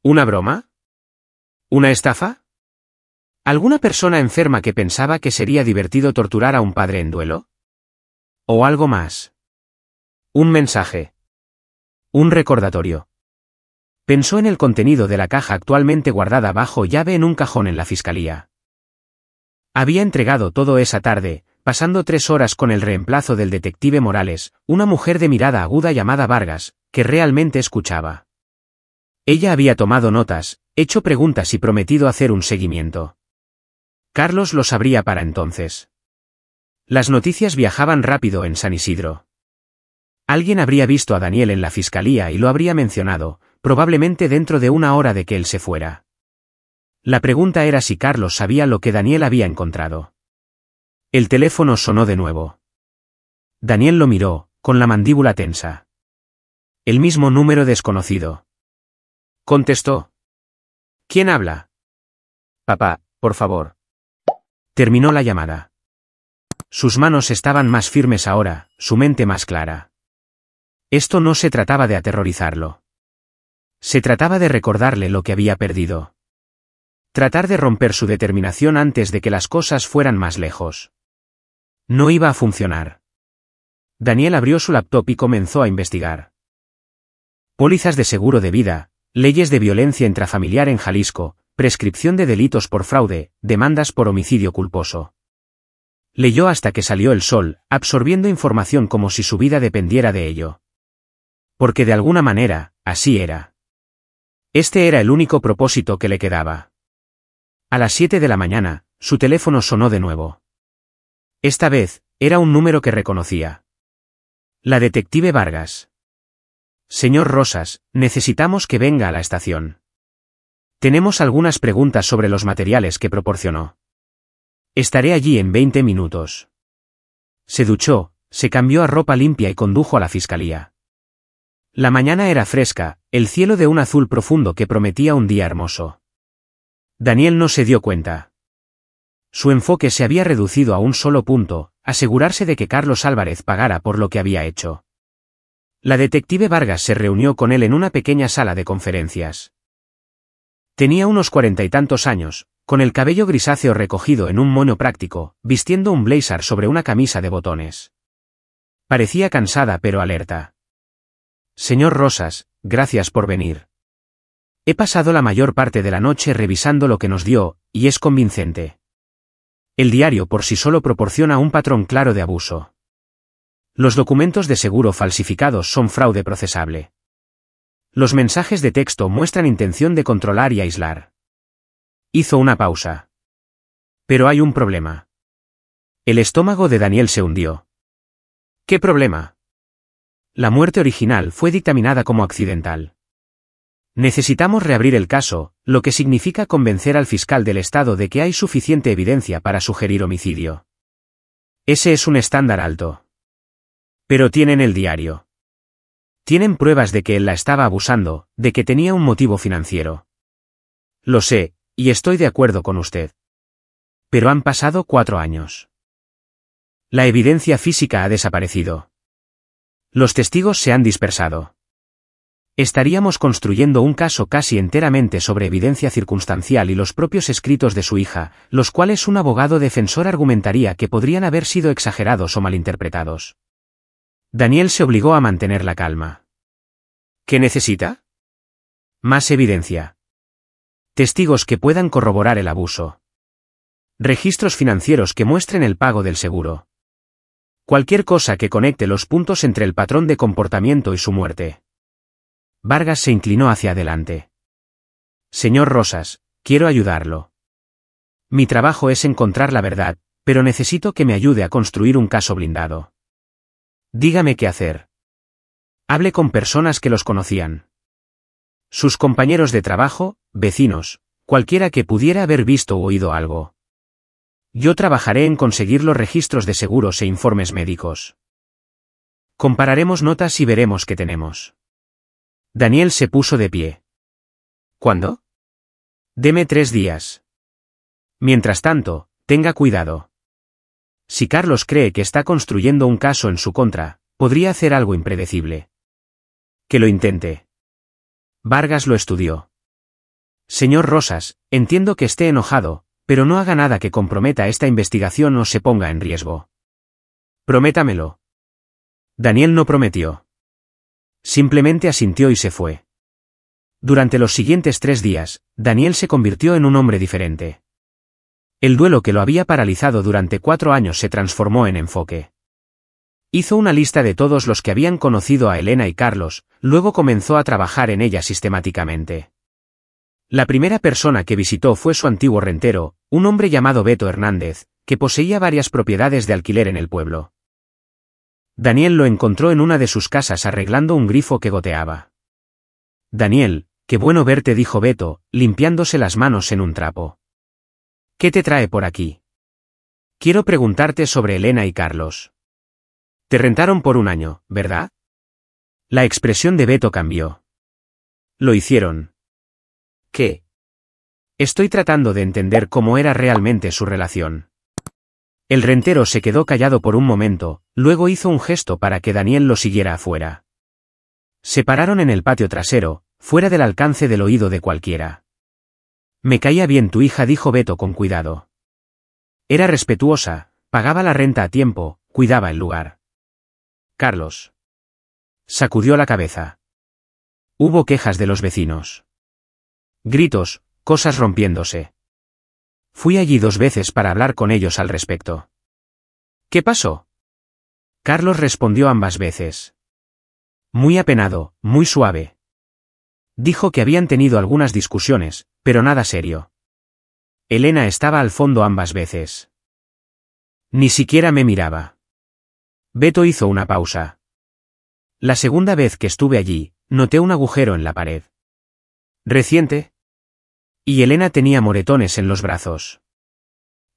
Speaker 1: ¿Una broma? ¿Una estafa? ¿Alguna persona enferma que pensaba que sería divertido torturar a un padre en duelo? ¿O algo más? ¿Un mensaje? ¿Un recordatorio? Pensó en el contenido de la caja actualmente guardada bajo llave en un cajón en la fiscalía. Había entregado todo esa tarde, pasando 3 horas con el reemplazo del detective Morales, una mujer de mirada aguda llamada Vargas, que realmente escuchaba. Ella había tomado notas, hecho preguntas y prometido hacer un seguimiento. Carlos lo sabría para entonces. Las noticias viajaban rápido en San Isidro. Alguien habría visto a Daniel en la fiscalía y lo habría mencionado, probablemente dentro de 1 hora de que él se fuera. La pregunta era si Carlos sabía lo que Daniel había encontrado. El teléfono sonó de nuevo. Daniel lo miró, con la mandíbula tensa. El mismo número desconocido. Contestó. ¿Quién habla?
Speaker 2: Papá, por favor.
Speaker 1: Terminó la llamada. Sus manos estaban más firmes ahora, su mente más clara. Esto no se trataba de aterrorizarlo. Se trataba de recordarle lo que había perdido. Tratar de romper su determinación antes de que las cosas fueran más lejos. No iba a funcionar. Daniel abrió su laptop y comenzó a investigar. Pólizas de seguro de vida, leyes de violencia intrafamiliar en Jalisco, prescripción de delitos por fraude, demandas por homicidio culposo. Leyó hasta que salió el sol, absorbiendo información como si su vida dependiera de ello. Porque de alguna manera, así era. Este era el único propósito que le quedaba. A las 7 de la mañana, su teléfono sonó de nuevo. Esta vez, era un número que reconocía. La detective Vargas. Señor Rosas, necesitamos que venga a la estación. Tenemos algunas preguntas sobre los materiales que proporcionó. Estaré allí en 20 minutos. Se duchó, se cambió a ropa limpia y condujo a la fiscalía. La mañana era fresca, el cielo de un azul profundo que prometía un día hermoso. Daniel no se dio cuenta. Su enfoque se había reducido a un solo punto, asegurarse de que Carlos Álvarez pagara por lo que había hecho. La detective Vargas se reunió con él en una pequeña sala de conferencias. Tenía unos 40 y tantos años, con el cabello grisáceo recogido en un moño práctico, vistiendo un blazer sobre una camisa de botones. Parecía cansada pero alerta. Señor Rosas, gracias por venir. He pasado la mayor parte de la noche revisando lo que nos dio, y es convincente. El diario por sí solo proporciona un patrón claro de abuso. Los documentos de seguro falsificados son fraude procesable. Los mensajes de texto muestran intención de controlar y aislar. Hizo una pausa. Pero hay un problema. El estómago de Daniel se hundió. ¿Qué problema? La muerte original fue dictaminada como accidental. Necesitamos reabrir el caso, lo que significa convencer al fiscal del estado de que hay suficiente evidencia para sugerir homicidio. Ese es un estándar alto. Pero tienen el diario. Tienen pruebas de que él la estaba abusando, de que tenía un motivo financiero. Lo sé, y estoy de acuerdo con usted. Pero han pasado 4 años. La evidencia física ha desaparecido. Los testigos se han dispersado. Estaríamos construyendo un caso casi enteramente sobre evidencia circunstancial y los propios escritos de su hija, los cuales un abogado defensor argumentaría que podrían haber sido exagerados o malinterpretados. Daniel se obligó a mantener la calma. ¿Qué necesita? Más evidencia. Testigos que puedan corroborar el abuso. Registros financieros que muestren el pago del seguro. Cualquier cosa que conecte los puntos entre el patrón de comportamiento y su muerte. Vargas se inclinó hacia adelante. Señor Rosas, quiero ayudarlo. Mi trabajo es encontrar la verdad, pero necesito que me ayude a construir un caso blindado. Dígame qué hacer. Hable con personas que los conocían. Sus compañeros de trabajo, vecinos, cualquiera que pudiera haber visto o oído algo. Yo trabajaré en conseguir los registros de seguros e informes médicos. Compararemos notas y veremos qué tenemos. Daniel se puso de pie. ¿Cuándo? Deme 3 días. Mientras tanto, tenga cuidado. Si Carlos cree que está construyendo un caso en su contra, podría hacer algo impredecible. Que lo intente. Vargas lo estudió. Señor Rosas, entiendo que esté enojado, pero no haga nada que comprometa esta investigación o se ponga en riesgo. Prométamelo. Daniel no prometió. Simplemente asintió y se fue. Durante los siguientes 3 días, Daniel se convirtió en un hombre diferente. El duelo que lo había paralizado durante 4 años se transformó en enfoque. Hizo una lista de todos los que habían conocido a Elena y Carlos, luego comenzó a trabajar en ella sistemáticamente. La primera persona que visitó fue su antiguo rentero, un hombre llamado Beto Hernández, que poseía varias propiedades de alquiler en el pueblo. Daniel lo encontró en una de sus casas arreglando un grifo que goteaba. Daniel, qué bueno verte, dijo Beto, limpiándose las manos en un trapo. ¿Qué te trae por aquí? Quiero preguntarte sobre Elena y Carlos. Te rentaron por un año, ¿verdad? La expresión de Beto cambió. Lo hicieron. ¿Qué? Estoy tratando de entender cómo era realmente su relación. El rentero se quedó callado por un momento, luego hizo un gesto para que Daniel lo siguiera afuera. Se pararon en el patio trasero, fuera del alcance del oído de cualquiera. Me caía bien tu hija, dijo Beto con cuidado. Era respetuosa, pagaba la renta a tiempo, cuidaba el lugar. Carlos. Sacudió la cabeza. Hubo quejas de los vecinos. Gritos, cosas rompiéndose. Fui allí 2 veces para hablar con ellos al respecto. ¿Qué pasó? Carlos respondió ambas veces. Muy apenado, muy suave. Dijo que habían tenido algunas discusiones, pero nada serio. Elena estaba al fondo ambas veces. Ni siquiera me miraba. Beto hizo una pausa. La segunda vez que estuve allí, noté un agujero en la pared. ¿Reciente? Y Elena tenía moretones en los brazos.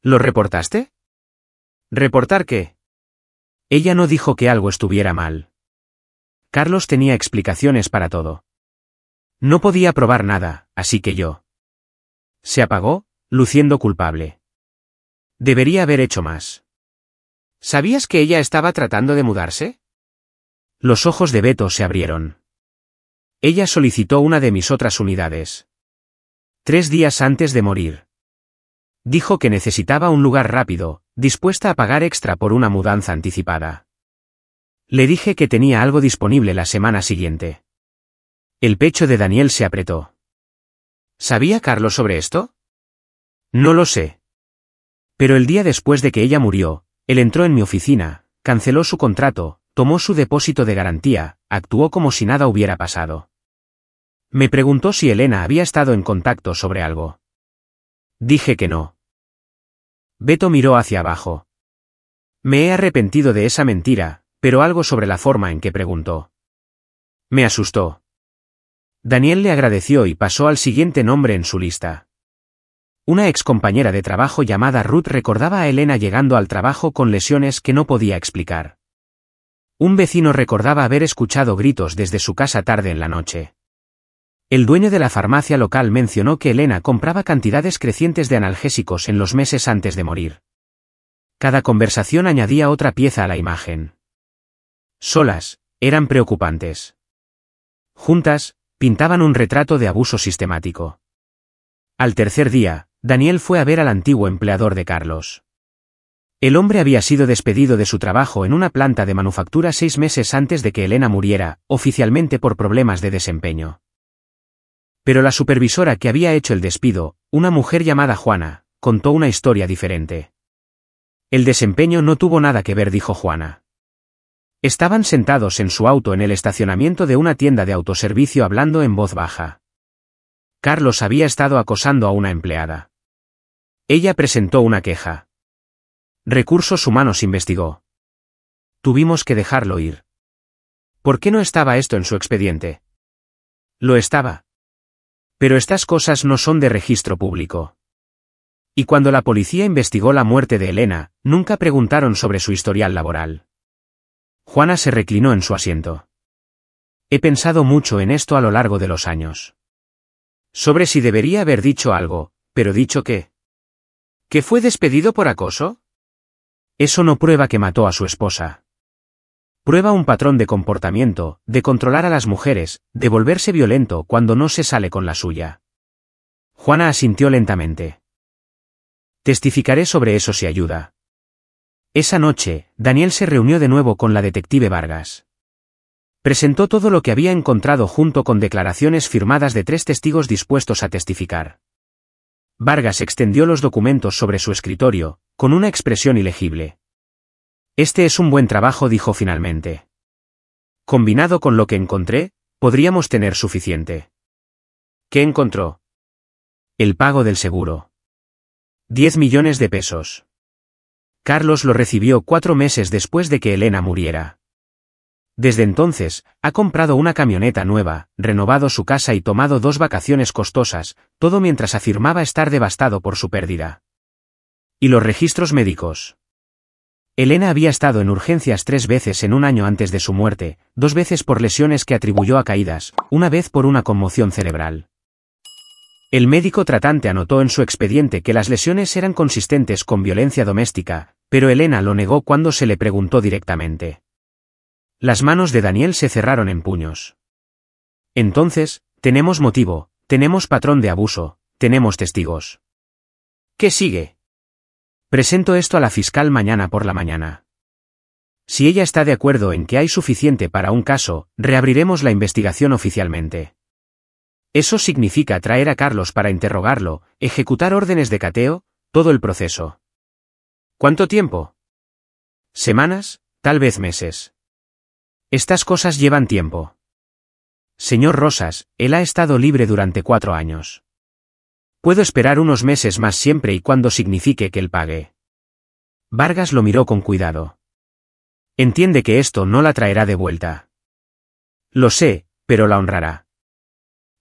Speaker 1: ¿Lo reportaste? ¿Reportar qué? Ella no dijo que algo estuviera mal. Carlos tenía explicaciones para todo. No podía probar nada, así que yo. Se apagó, luciendo culpable. Debería haber hecho más. ¿Sabías que ella estaba tratando de mudarse? Los ojos de Beto se abrieron. Ella solicitó una de mis otras unidades. 3 días antes de morir. Dijo que necesitaba un lugar rápido, dispuesta a pagar extra por una mudanza anticipada. Le dije que tenía algo disponible la semana siguiente. El pecho de Daniel se apretó. ¿Sabía Carlos sobre esto? No lo sé. Pero el día después de que ella murió, él entró en mi oficina, canceló su contrato, tomó su depósito de garantía, actuó como si nada hubiera pasado. Me preguntó si Elena había estado en contacto sobre algo. Dije que no. Beto miró hacia abajo. Me he arrepentido de esa mentira, pero algo sobre la forma en que preguntó. Me asustó. Daniel le agradeció y pasó al siguiente nombre en su lista. Una excompañera de trabajo llamada Ruth recordaba a Elena llegando al trabajo con lesiones que no podía explicar. Un vecino recordaba haber escuchado gritos desde su casa tarde en la noche. El dueño de la farmacia local mencionó que Elena compraba cantidades crecientes de analgésicos en los meses antes de morir. Cada conversación añadía otra pieza a la imagen. Solas, eran preocupantes. Juntas, pintaban un retrato de abuso sistemático. Al tercer día, Daniel fue a ver al antiguo empleador de Carlos. El hombre había sido despedido de su trabajo en una planta de manufactura 6 meses antes de que Elena muriera, oficialmente por problemas de desempeño. Pero la supervisora que había hecho el despido, una mujer llamada Juana, contó una historia diferente. El desempeño no tuvo nada que ver, dijo Juana. Estaban sentados en su auto en el estacionamiento de una tienda de autoservicio hablando en voz baja. Carlos había estado acosando a una empleada. Ella presentó una queja. Recursos Humanos investigó. Tuvimos que dejarlo ir. ¿Por qué no estaba esto en su expediente? Lo estaba. Pero estas cosas no son de registro público. Y cuando la policía investigó la muerte de Elena, nunca preguntaron sobre su historial laboral. Juana se reclinó en su asiento. He pensado mucho en esto a lo largo de los años. Sobre si debería haber dicho algo, pero dicho qué. ¿Que fue despedido por acoso? Eso no prueba que mató a su esposa. Prueba un patrón de comportamiento, de controlar a las mujeres, de volverse violento cuando no se sale con la suya. Juana asintió lentamente. Testificaré sobre eso si ayuda. Esa noche, Daniel se reunió de nuevo con la detective Vargas. Presentó todo lo que había encontrado junto con declaraciones firmadas de 3 testigos dispuestos a testificar. Vargas extendió los documentos sobre su escritorio, con una expresión ilegible. Este es un buen trabajo, dijo finalmente. Combinado con lo que encontré, podríamos tener suficiente. ¿Qué encontró? El pago del seguro. 10 millones de pesos. Carlos lo recibió 4 meses después de que Elena muriera. Desde entonces, ha comprado una camioneta nueva, renovado su casa y tomado 2 vacaciones costosas, todo mientras afirmaba estar devastado por su pérdida. ¿Y los registros médicos? Elena había estado en urgencias 3 veces en un año antes de su muerte, 2 veces por lesiones que atribuyó a caídas, una vez por una conmoción cerebral. El médico tratante anotó en su expediente que las lesiones eran consistentes con violencia doméstica, pero Elena lo negó cuando se le preguntó directamente. Las manos de Daniel se cerraron en puños. Entonces, tenemos motivo, tenemos patrón de abuso, tenemos testigos. ¿Qué sigue? Presento esto a la fiscal mañana por la mañana. Si ella está de acuerdo en que hay suficiente para un caso, reabriremos la investigación oficialmente. Eso significa traer a Carlos para interrogarlo, ejecutar órdenes de cateo, todo el proceso. ¿Cuánto tiempo? ¿Semanas? Tal vez meses. Estas cosas llevan tiempo. Señor Rosas, él ha estado libre durante 4 años. Puedo esperar unos meses más siempre y cuando signifique que él pague. Vargas lo miró con cuidado. Entiende que esto no la traerá de vuelta. Lo sé, pero la honrará.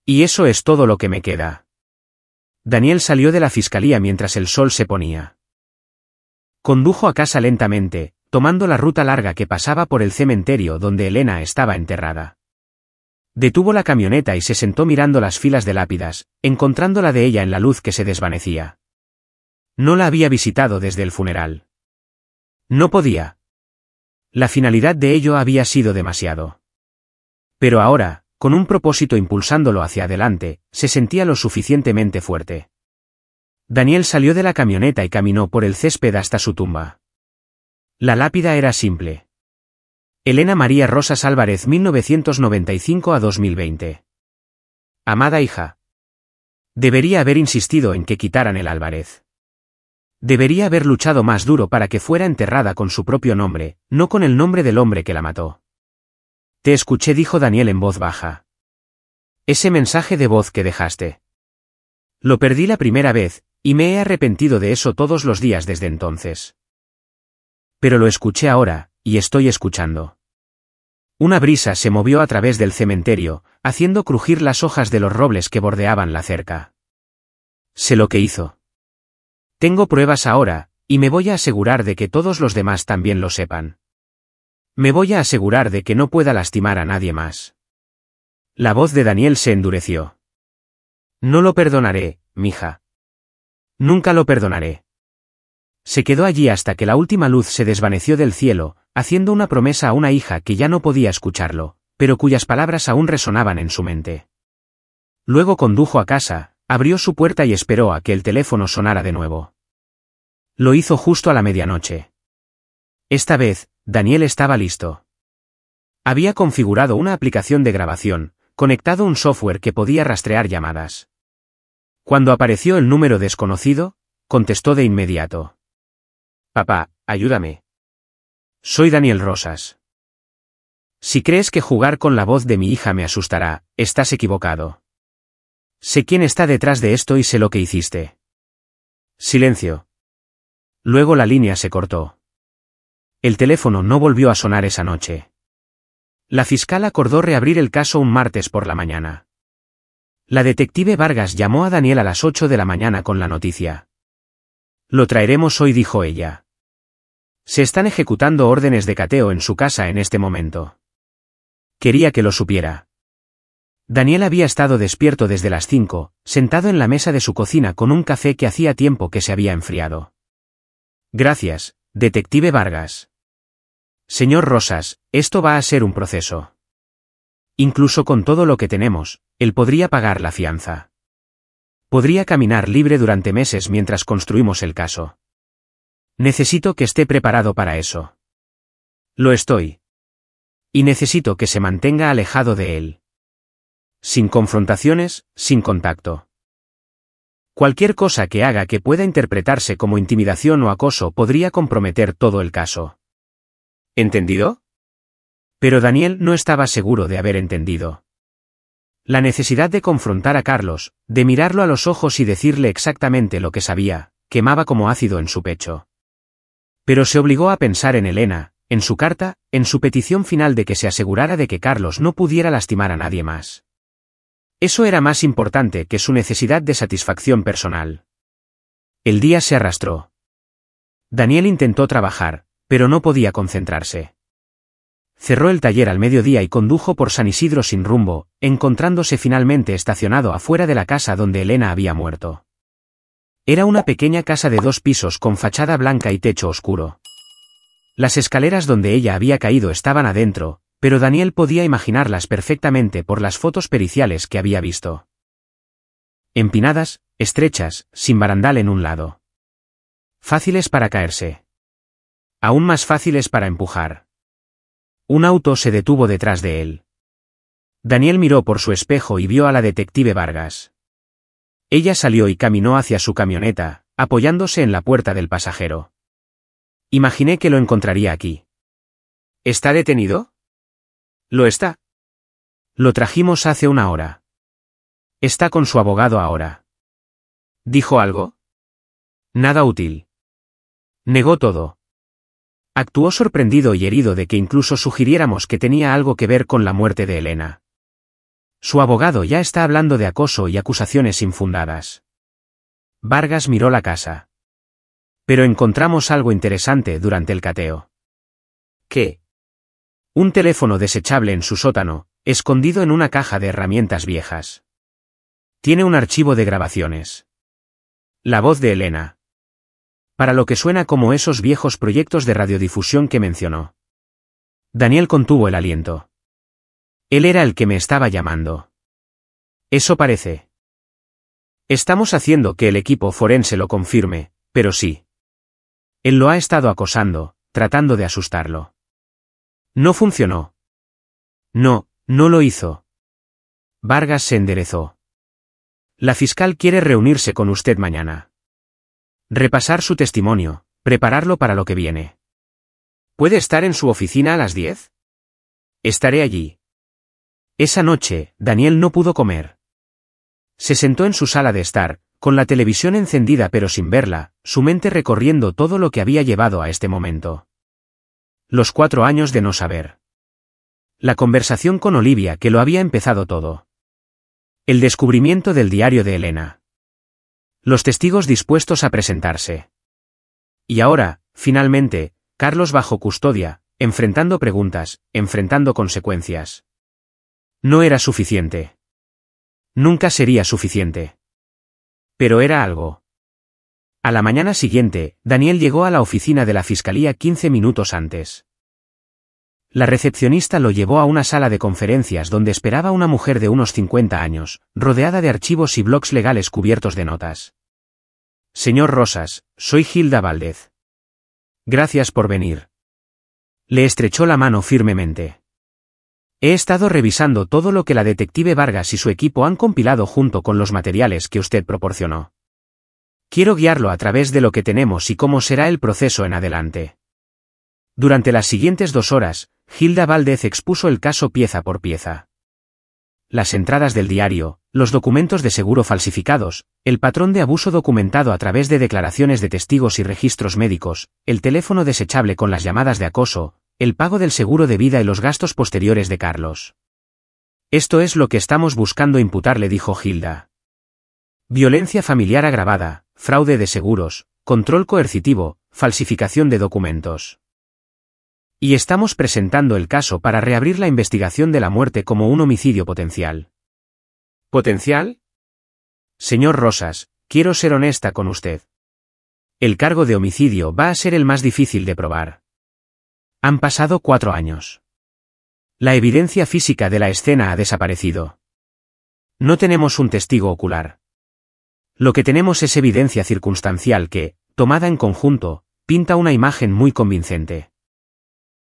Speaker 1: Y eso es todo lo que me queda. Daniel salió de la fiscalía mientras el sol se ponía. Condujo a casa lentamente, tomando la ruta larga que pasaba por el cementerio donde Elena estaba enterrada. Detuvo la camioneta y se sentó mirando las filas de lápidas, encontrándola de ella en la luz que se desvanecía. No la había visitado desde el funeral. No podía. La finalidad de ello había sido demasiado. Pero ahora, con un propósito impulsándolo hacia adelante, se sentía lo suficientemente fuerte. Daniel salió de la camioneta y caminó por el césped hasta su tumba. La lápida era simple. Elena María Rosas Álvarez 1995 a 2020. Amada hija. Debería haber insistido en que quitaran el Álvarez. Debería haber luchado más duro para que fuera enterrada con su propio nombre, no con el nombre del hombre que la mató. Te escuché, dijo Daniel en voz baja. Ese mensaje de voz que dejaste. Lo perdí la primera vez, y me he arrepentido de eso todos los días desde entonces. Pero lo escuché ahora, y estoy escuchando. Una brisa se movió a través del cementerio, haciendo crujir las hojas de los robles que bordeaban la cerca. Sé lo que hizo. Tengo pruebas ahora, y me voy a asegurar de que todos los demás también lo sepan. Me voy a asegurar de que no pueda lastimar a nadie más. La voz de Daniel se endureció. No lo perdonaré, mija. Nunca lo perdonaré. Se quedó allí hasta que la última luz se desvaneció del cielo, haciendo una promesa a una hija que ya no podía escucharlo, pero cuyas palabras aún resonaban en su mente. Luego condujo a casa, abrió su puerta y esperó a que el teléfono sonara de nuevo. Lo hizo justo a la medianoche. Esta vez, Daniel estaba listo. Había configurado una aplicación de grabación, conectado un software que podía rastrear llamadas. Cuando apareció el número desconocido, contestó de inmediato. Papá, ayúdame. Soy Daniel Rosas. Si crees que jugar con la voz de mi hija me asustará, estás equivocado. Sé quién está detrás de esto y sé lo que hiciste. Silencio. Luego la línea se cortó. El teléfono no volvió a sonar esa noche. La fiscal acordó reabrir el caso un martes por la mañana. La detective Vargas llamó a Daniel a las 8 de la mañana con la noticia. Lo traeremos hoy, dijo ella. Se están ejecutando órdenes de cateo en su casa en este momento. Quería que lo supiera. Daniel había estado despierto desde las 5, sentado en la mesa de su cocina con un café que hacía tiempo que se había enfriado. Gracias, detective Vargas. Señor Rosas, esto va a ser un proceso. Incluso con todo lo que tenemos, él podría pagar la fianza. Podría caminar libre durante meses mientras construimos el caso. Necesito que esté preparado para eso. Lo estoy. Y necesito que se mantenga alejado de él. Sin confrontaciones, sin contacto. Cualquier cosa que haga que pueda interpretarse como intimidación o acoso podría comprometer todo el caso. ¿Entendido? Pero Daniel no estaba seguro de haber entendido. La necesidad de confrontar a Carlos, de mirarlo a los ojos y decirle exactamente lo que sabía, quemaba como ácido en su pecho. Pero se obligó a pensar en Elena, en su carta, en su petición final de que se asegurara de que Carlos no pudiera lastimar a nadie más. Eso era más importante que su necesidad de satisfacción personal. El día se arrastró. Daniel intentó trabajar, pero no podía concentrarse. Cerró el taller al mediodía y condujo por San Isidro sin rumbo, encontrándose finalmente estacionado afuera de la casa donde Elena había muerto. Era una pequeña casa de 2 pisos con fachada blanca y techo oscuro. Las escaleras donde ella había caído estaban adentro, pero Daniel podía imaginarlas perfectamente por las fotos periciales que había visto. Empinadas, estrechas, sin barandal en un lado. Fáciles para caerse. Aún más fáciles para empujar. Un auto se detuvo detrás de él. Daniel miró por su espejo y vio a la detective Vargas. Ella salió y caminó hacia su camioneta, apoyándose en la puerta del pasajero. Imaginé que lo encontraría aquí.
Speaker 2: ¿Está detenido?
Speaker 1: Lo está. Lo trajimos hace 1 hora. Está con su abogado ahora.
Speaker 2: ¿Dijo algo?
Speaker 1: Nada útil. Negó todo. Actuó sorprendido y herido de que incluso sugiriéramos que tenía algo que ver con la muerte de Elena. Su abogado ya está hablando de acoso y acusaciones infundadas. Vargas miró la casa. Pero encontramos algo interesante durante el cateo.
Speaker 2: ¿Qué?
Speaker 1: Un teléfono desechable en su sótano, escondido en una caja de herramientas viejas. Tiene un archivo de grabaciones. La voz de Elena. Para lo que suena como esos viejos proyectos de radiodifusión que mencionó. Daniel contuvo el aliento. Él era el que me estaba llamando. Eso parece. Estamos haciendo que el equipo forense lo confirme, pero sí. Él lo ha estado acosando, tratando de asustarlo. No funcionó. No, no lo hizo. Vargas se enderezó. La fiscal quiere reunirse con usted mañana. Repasar su testimonio, prepararlo para lo que viene.
Speaker 2: ¿Puede estar en su oficina a las 10?
Speaker 1: Estaré allí. Esa noche, Daniel no pudo comer. Se sentó en su sala de estar, con la televisión encendida pero sin verla, su mente recorriendo todo lo que había llevado a este momento. Los 4 años de no saber. La conversación con Olivia que lo había empezado todo. El descubrimiento del diario de Elena. Los testigos dispuestos a presentarse. Y ahora, finalmente, Carlos bajo custodia, enfrentando preguntas, enfrentando consecuencias. No era suficiente. Nunca sería suficiente. Pero era algo. A la mañana siguiente, Daniel llegó a la oficina de la fiscalía 15 minutos antes. La recepcionista lo llevó a una sala de conferencias donde esperaba una mujer de unos 50 años, rodeada de archivos y blocs legales cubiertos de notas. Señor Rosas, soy Hilda Valdez. Gracias por venir. Le estrechó la mano firmemente. He estado revisando todo lo que la detective Vargas y su equipo han compilado junto con los materiales que usted proporcionó. Quiero guiarlo a través de lo que tenemos y cómo será el proceso en adelante. Durante las siguientes 2 horas, Hilda Valdez expuso el caso pieza por pieza. Las entradas del diario, los documentos de seguro falsificados, el patrón de abuso documentado a través de declaraciones de testigos y registros médicos, el teléfono desechable con las llamadas de acoso, el pago del seguro de vida y los gastos posteriores de Carlos. Esto es lo que estamos buscando imputarle, dijo Hilda. Violencia familiar agravada, fraude de seguros, control coercitivo, falsificación de documentos. Y estamos presentando el caso para reabrir la investigación de la muerte como un homicidio potencial.
Speaker 2: ¿Potencial?
Speaker 1: Señor Rosas, quiero ser honesta con usted. El cargo de homicidio va a ser el más difícil de probar. Han pasado 4 años. La evidencia física de la escena ha desaparecido. No tenemos un testigo ocular. Lo que tenemos es evidencia circunstancial que, tomada en conjunto, pinta una imagen muy convincente.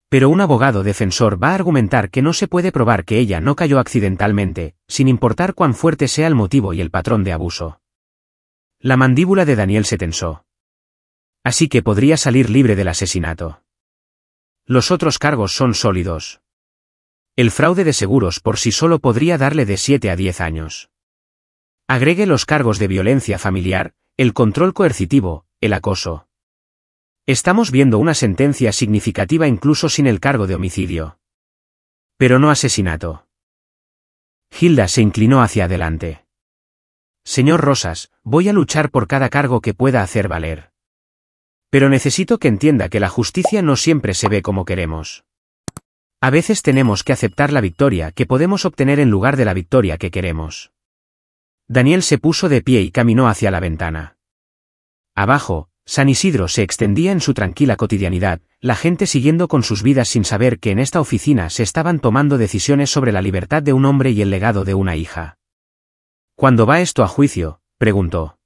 Speaker 1: Pero un abogado defensor va a argumentar que no se puede probar que ella no cayó accidentalmente, sin importar cuán fuerte sea el motivo y el patrón de abuso. La mandíbula de Daniel se tensó. Así que podría salir libre del asesinato. Los otros cargos son sólidos. El fraude de seguros por sí solo podría darle de 7 a 10 años. Agregue los cargos de violencia familiar, el control coercitivo, el acoso. Estamos viendo una sentencia significativa incluso sin el cargo de homicidio. Pero no asesinato. Hilda se inclinó hacia adelante. Señor Rosas, voy a luchar por cada cargo que pueda hacer valer. Pero necesito que entienda que la justicia no siempre se ve como queremos. A veces tenemos que aceptar la victoria que podemos obtener en lugar de la victoria que queremos. Daniel se puso de pie y caminó hacia la ventana. Abajo, San Isidro se extendía en su tranquila cotidianidad, la gente siguiendo con sus vidas sin saber que en esta oficina se estaban tomando decisiones sobre la libertad de un hombre y el legado de una hija. ¿Cuándo va esto a juicio?, preguntó.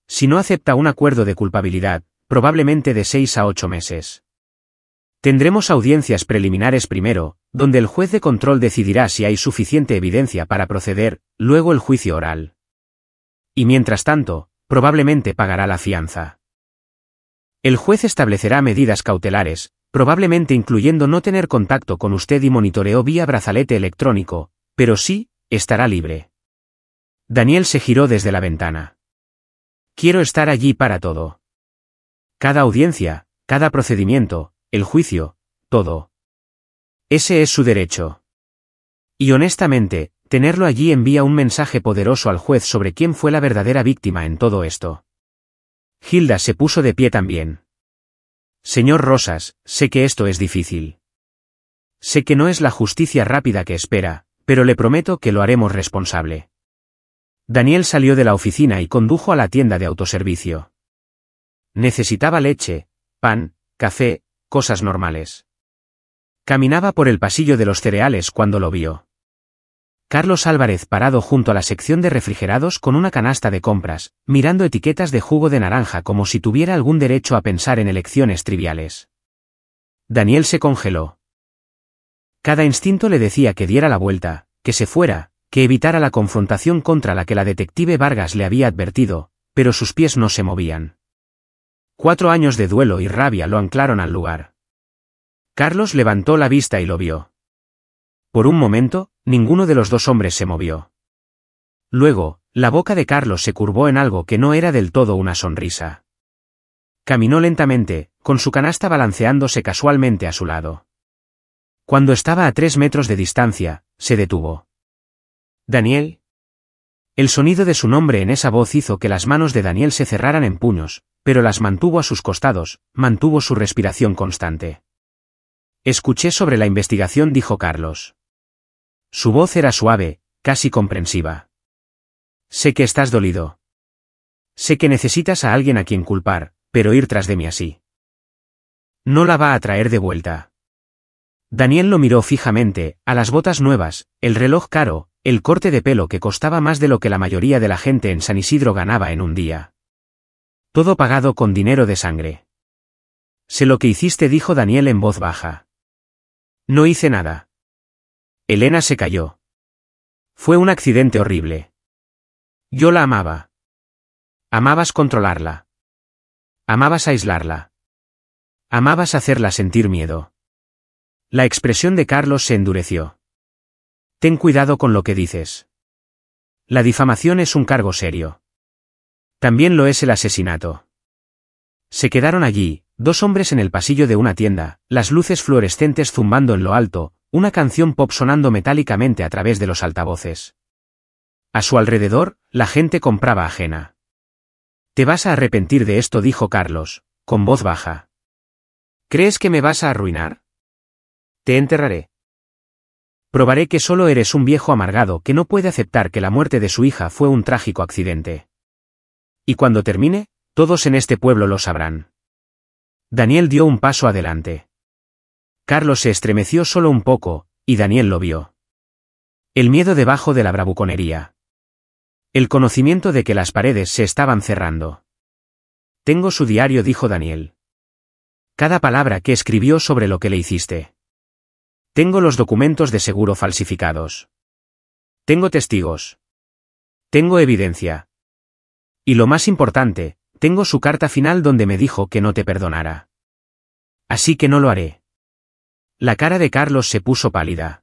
Speaker 1: Si no acepta un acuerdo de culpabilidad, probablemente de 6 a 8 meses. Tendremos audiencias preliminares primero, donde el juez de control decidirá si hay suficiente evidencia para proceder, luego el juicio oral. Y mientras tanto, probablemente pagará la fianza. El juez establecerá medidas cautelares, probablemente incluyendo no tener contacto con usted y monitoreo vía brazalete electrónico, pero sí, estará libre. Daniel se giró desde la ventana. Quiero estar allí para todo. Cada audiencia, cada procedimiento, el juicio, todo. Ese es su derecho. Y honestamente, tenerlo allí envía un mensaje poderoso al juez sobre quién fue la verdadera víctima en todo esto. Hilda se puso de pie también. Señor Rosas, sé que esto es difícil. Sé que no es la justicia rápida que espera, pero le prometo que lo haremos responsable. Daniel salió de la oficina y condujo a la tienda de autoservicio. Necesitaba leche, pan, café, cosas normales. Caminaba por el pasillo de los cereales cuando lo vio. Carlos Álvarez parado junto a la sección de refrigerados con una canasta de compras, mirando etiquetas de jugo de naranja como si tuviera algún derecho a pensar en elecciones triviales. Daniel se congeló. Cada instinto le decía que diera la vuelta, que se fuera, que evitara la confrontación contra la que la detective Vargas le había advertido, pero sus pies no se movían. 4 años de duelo y rabia lo anclaron al lugar. Carlos levantó la vista y lo vio. Por un momento, ninguno de los dos hombres se movió. Luego, la boca de Carlos se curvó en algo que no era del todo una sonrisa. Caminó lentamente, con su canasta balanceándose casualmente a su lado. Cuando estaba a 3 metros de distancia, se detuvo. ¿Daniel? El sonido de su nombre en esa voz hizo que las manos de Daniel se cerraran en puños, pero las mantuvo a sus costados, mantuvo su respiración constante. Escuché sobre la investigación, dijo Carlos. Su voz era suave, casi comprensiva. Sé que estás dolido. Sé que necesitas a alguien a quien culpar, pero ir tras de mí así. No la va a traer de vuelta. Daniel lo miró fijamente, a las botas nuevas, el reloj caro, el corte de pelo que costaba más de lo que la mayoría de la gente en San Isidro ganaba en un día. Todo pagado con dinero de sangre. Sé lo que hiciste, dijo Daniel en voz baja. No hice nada. Elena se cayó. Fue un accidente horrible. Yo la amaba. Amabas controlarla. Amabas aislarla. Amabas hacerla sentir miedo. La expresión de Carlos se endureció. Ten cuidado con lo que dices. La difamación es un cargo serio. También lo es el asesinato. Se quedaron allí, 2 hombres en el pasillo de una tienda, las luces fluorescentes zumbando en lo alto, una canción pop sonando metálicamente a través de los altavoces. A su alrededor, la gente compraba ajena. Te vas a arrepentir de esto, dijo Carlos, con voz baja. ¿Crees que me vas a arruinar? Te enterraré. Probaré que solo eres un viejo amargado que no puede aceptar que la muerte de su hija fue un trágico accidente. Y cuando termine, todos en este pueblo lo sabrán. Daniel dio un paso adelante. Carlos se estremeció solo un poco, y Daniel lo vio. El miedo debajo de la bravuconería. El conocimiento de que las paredes se estaban cerrando. Tengo su diario, dijo Daniel. Cada palabra que escribió sobre lo que le hiciste. Tengo los documentos de seguro falsificados. Tengo testigos. Tengo evidencia. Y lo más importante, tengo su carta final donde me dijo que no te perdonara. Así que no lo haré. La cara de Carlos se puso pálida.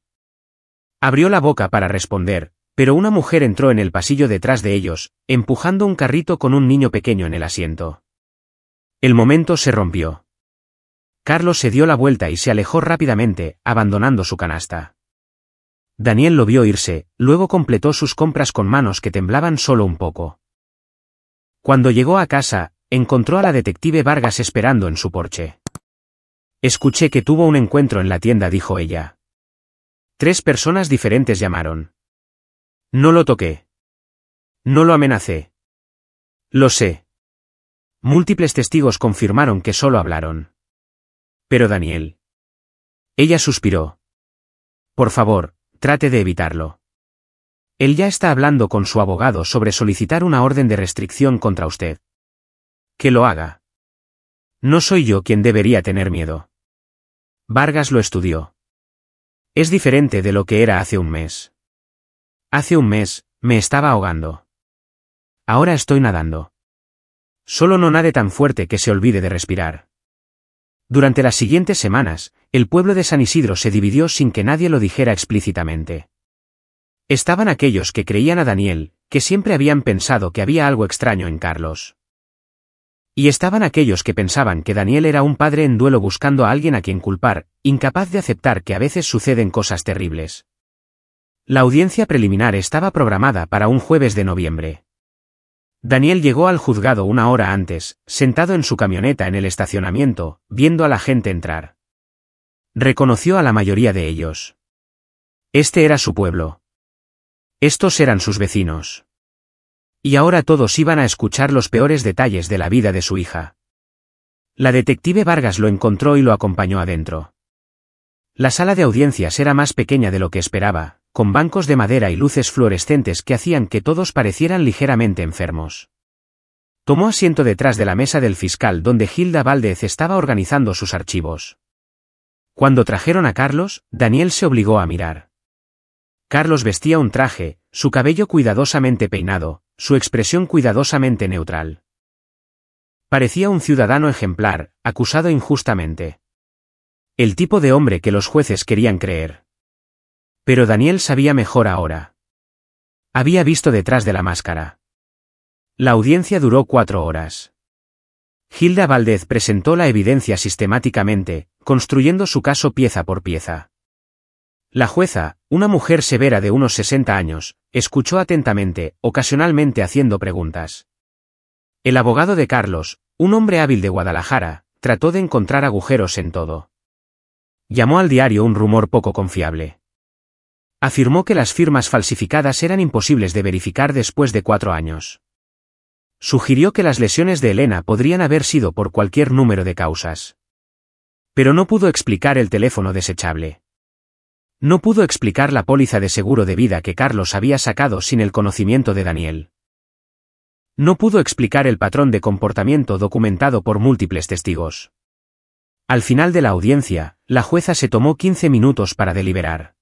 Speaker 1: Abrió la boca para responder, pero una mujer entró en el pasillo detrás de ellos, empujando un carrito con un niño pequeño en el asiento. El momento se rompió. Carlos se dio la vuelta y se alejó rápidamente, abandonando su canasta. Daniel lo vio irse, luego completó sus compras con manos que temblaban solo un poco. Cuando llegó a casa, encontró a la detective Vargas esperando en su porche. Escuché que tuvo un encuentro en la tienda, dijo ella. 3 personas diferentes llamaron. No lo toqué. No lo amenacé. Lo sé. Múltiples testigos confirmaron que solo hablaron. Pero Daniel. Ella suspiró. Por favor, trate de evitarlo. Él ya está hablando con su abogado sobre solicitar una orden de restricción contra usted. Que lo haga. No soy yo quien debería tener miedo. Vargas lo estudió. Es diferente de lo que era hace un mes. Hace un mes, me estaba ahogando. Ahora estoy nadando. Solo no nade tan fuerte que se olvide de respirar. Durante las siguientes semanas, el pueblo de San Isidro se dividió sin que nadie lo dijera explícitamente. Estaban aquellos que creían a Daniel, que siempre habían pensado que había algo extraño en Carlos. Y estaban aquellos que pensaban que Daniel era un padre en duelo buscando a alguien a quien culpar, incapaz de aceptar que a veces suceden cosas terribles. La audiencia preliminar estaba programada para un jueves de noviembre. Daniel llegó al juzgado una hora antes, sentado en su camioneta en el estacionamiento, viendo a la gente entrar. Reconoció a la mayoría de ellos. Este era su pueblo. Estos eran sus vecinos. Y ahora todos iban a escuchar los peores detalles de la vida de su hija. La detective Vargas lo encontró y lo acompañó adentro. La sala de audiencias era más pequeña de lo que esperaba, con bancos de madera y luces fluorescentes que hacían que todos parecieran ligeramente enfermos. Tomó asiento detrás de la mesa del fiscal donde Hilda Valdez estaba organizando sus archivos. Cuando trajeron a Carlos, Daniel se obligó a mirar. Carlos vestía un traje, su cabello cuidadosamente peinado, su expresión cuidadosamente neutral. Parecía un ciudadano ejemplar, acusado injustamente. El tipo de hombre que los jueces querían creer. Pero Daniel sabía mejor ahora. Había visto detrás de la máscara. La audiencia duró 4 horas. Hilda Valdez presentó la evidencia sistemáticamente, construyendo su caso pieza por pieza. La jueza, una mujer severa de unos 60 años, escuchó atentamente, ocasionalmente haciendo preguntas. El abogado de Carlos, un hombre hábil de Guadalajara, trató de encontrar agujeros en todo. Llamó al diario un rumor poco confiable. Afirmó que las firmas falsificadas eran imposibles de verificar después de 4 años. Sugirió que las lesiones de Elena podrían haber sido por cualquier número de causas. Pero no pudo explicar el teléfono desechable. No pudo explicar la póliza de seguro de vida que Carlos había sacado sin el conocimiento de Daniel. No pudo explicar el patrón de comportamiento documentado por múltiples testigos. Al final de la audiencia, la jueza se tomó 15 minutos para deliberar.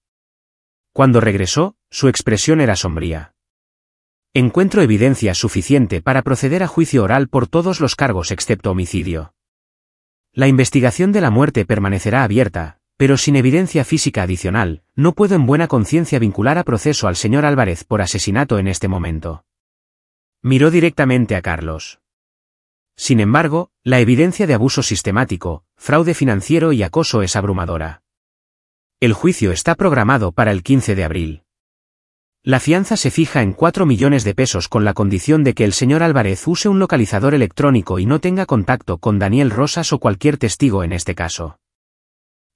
Speaker 1: Cuando regresó, su expresión era sombría. Encuentro evidencia suficiente para proceder a juicio oral por todos los cargos excepto homicidio. La investigación de la muerte permanecerá abierta, pero sin evidencia física adicional, no puedo en buena conciencia vincular a proceso al señor Álvarez por asesinato en este momento. Miró directamente a Carlos. Sin embargo, la evidencia de abuso sistemático, fraude financiero y acoso es abrumadora. El juicio está programado para el 15 de abril. La fianza se fija en 4 millones de pesos con la condición de que el señor Álvarez use un localizador electrónico y no tenga contacto con Daniel Rosas o cualquier testigo en este caso.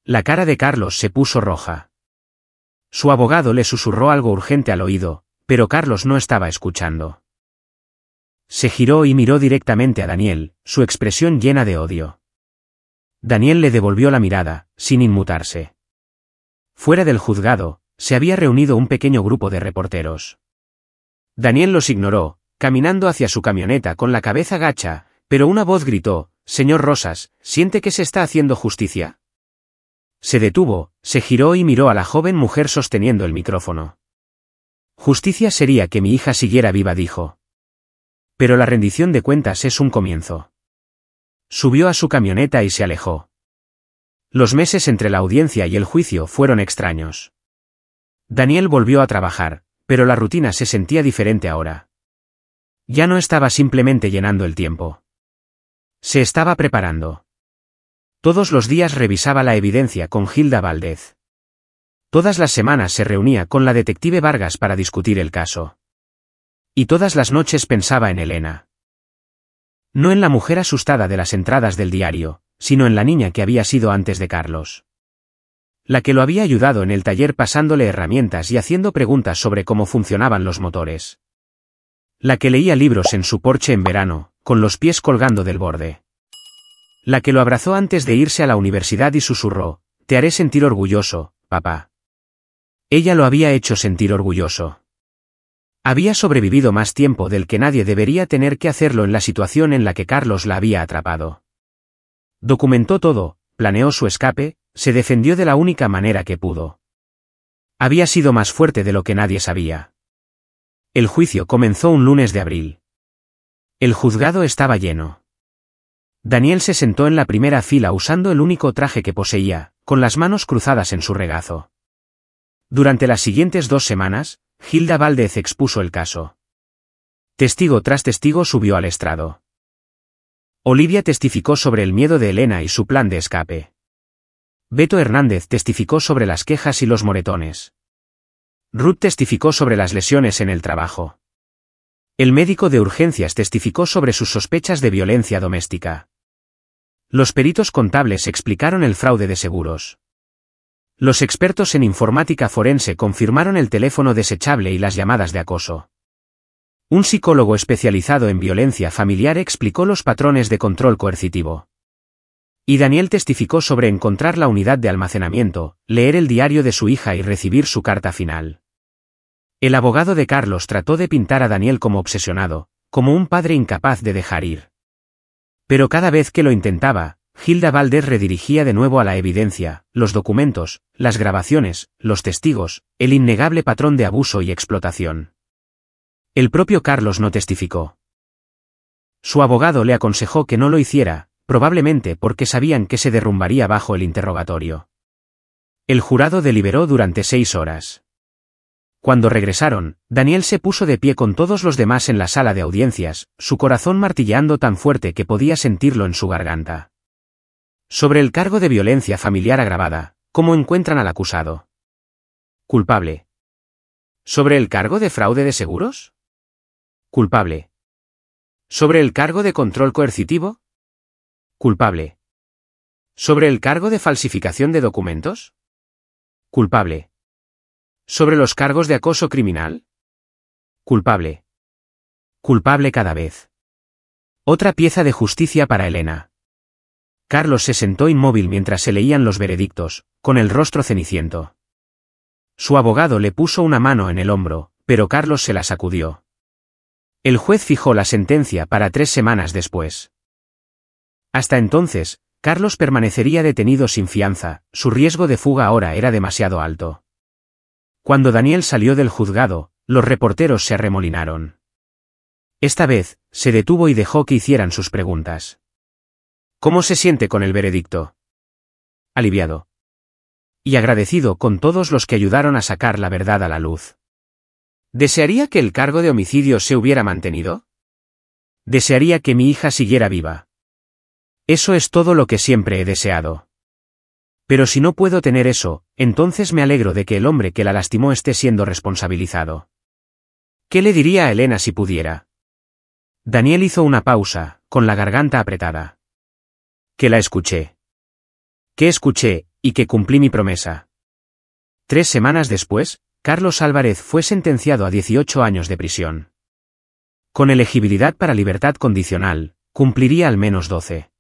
Speaker 1: La cara de Carlos se puso roja. Su abogado le susurró algo urgente al oído, pero Carlos no estaba escuchando. Se giró y miró directamente a Daniel, su expresión llena de odio. Daniel le devolvió la mirada, sin inmutarse. Fuera del juzgado, se había reunido un pequeño grupo de reporteros. Daniel los ignoró, caminando hacia su camioneta con la cabeza gacha, pero una voz gritó: «Señor Rosas, ¿siente que se está haciendo justicia?». Se detuvo, se giró y miró a la joven mujer sosteniendo el micrófono. «Justicia sería que mi hija siguiera viva», dijo. «Pero la rendición de cuentas es un comienzo». Subió a su camioneta y se alejó. Los meses entre la audiencia y el juicio fueron extraños. Daniel volvió a trabajar, pero la rutina se sentía diferente ahora. Ya no estaba simplemente llenando el tiempo. Se estaba preparando. Todos los días revisaba la evidencia con Hilda Valdez. Todas las semanas se reunía con la detective Vargas para discutir el caso. Y todas las noches pensaba en Elena. No en la mujer asustada de las entradas del diario, sino en la niña que había sido antes de Carlos. La que lo había ayudado en el taller pasándole herramientas y haciendo preguntas sobre cómo funcionaban los motores. La que leía libros en su porche en verano, con los pies colgando del borde. La que lo abrazó antes de irse a la universidad y susurró: «Te haré sentir orgulloso, papá». Ella lo había hecho sentir orgulloso. Había sobrevivido más tiempo del que nadie debería tener que hacerlo en la situación en la que Carlos la había atrapado. Documentó todo, planeó su escape, se defendió de la única manera que pudo. Había sido más fuerte de lo que nadie sabía. El juicio comenzó un lunes de abril. El juzgado estaba lleno. Daniel se sentó en la primera fila usando el único traje que poseía, con las manos cruzadas en su regazo. Durante las siguientes 2 semanas, Hilda Valdez expuso el caso. Testigo tras testigo subió al estrado. Olivia testificó sobre el miedo de Elena y su plan de escape. Beto Hernández testificó sobre las quejas y los moretones. Ruth testificó sobre las lesiones en el trabajo. El médico de urgencias testificó sobre sus sospechas de violencia doméstica. Los peritos contables explicaron el fraude de seguros. Los expertos en informática forense confirmaron el teléfono desechable y las llamadas de acoso. Un psicólogo especializado en violencia familiar explicó los patrones de control coercitivo. Y Daniel testificó sobre encontrar la unidad de almacenamiento, leer el diario de su hija y recibir su carta final. El abogado de Carlos trató de pintar a Daniel como obsesionado, como un padre incapaz de dejar ir. Pero cada vez que lo intentaba, Hilda Valdez redirigía de nuevo a la evidencia, los documentos, las grabaciones, los testigos, el innegable patrón de abuso y explotación. El propio Carlos no testificó. Su abogado le aconsejó que no lo hiciera, probablemente porque sabían que se derrumbaría bajo el interrogatorio. El jurado deliberó durante 6 horas. Cuando regresaron, Daniel se puso de pie con todos los demás en la sala de audiencias, su corazón martilleando tan fuerte que podía sentirlo en su garganta. Sobre el cargo de violencia familiar agravada, ¿cómo encuentran al acusado? Culpable. ¿Sobre el cargo de fraude de seguros? Culpable. ¿Sobre el cargo de control coercitivo? Culpable. ¿Sobre el cargo de falsificación de documentos? Culpable. ¿Sobre los cargos de acoso criminal? Culpable. Culpable cada vez. Otra pieza de justicia para Elena. Carlos se sentó inmóvil mientras se leían los veredictos, con el rostro ceniciento. Su abogado le puso una mano en el hombro, pero Carlos se la sacudió. El juez fijó la sentencia para 3 semanas después. Hasta entonces, Carlos permanecería detenido sin fianza, su riesgo de fuga ahora era demasiado alto. Cuando Daniel salió del juzgado, los reporteros se arremolinaron. Esta vez, se detuvo y dejó que hicieran sus preguntas. ¿Cómo se siente con el veredicto? Aliviado. Y agradecido con todos los que ayudaron a sacar la verdad a la luz. ¿Desearía que el cargo de homicidio se hubiera mantenido? Desearía que mi hija siguiera viva. Eso es todo lo que siempre he deseado. Pero si no puedo tener eso, entonces me alegro de que el hombre que la lastimó esté siendo responsabilizado. ¿Qué le diría a Elena si pudiera? Daniel hizo una pausa, con la garganta apretada. Que la escuché. Que escuché, y que cumplí mi promesa. 3 semanas después, Carlos Álvarez fue sentenciado a 18 años de prisión. Con elegibilidad para libertad condicional, cumpliría al menos 12.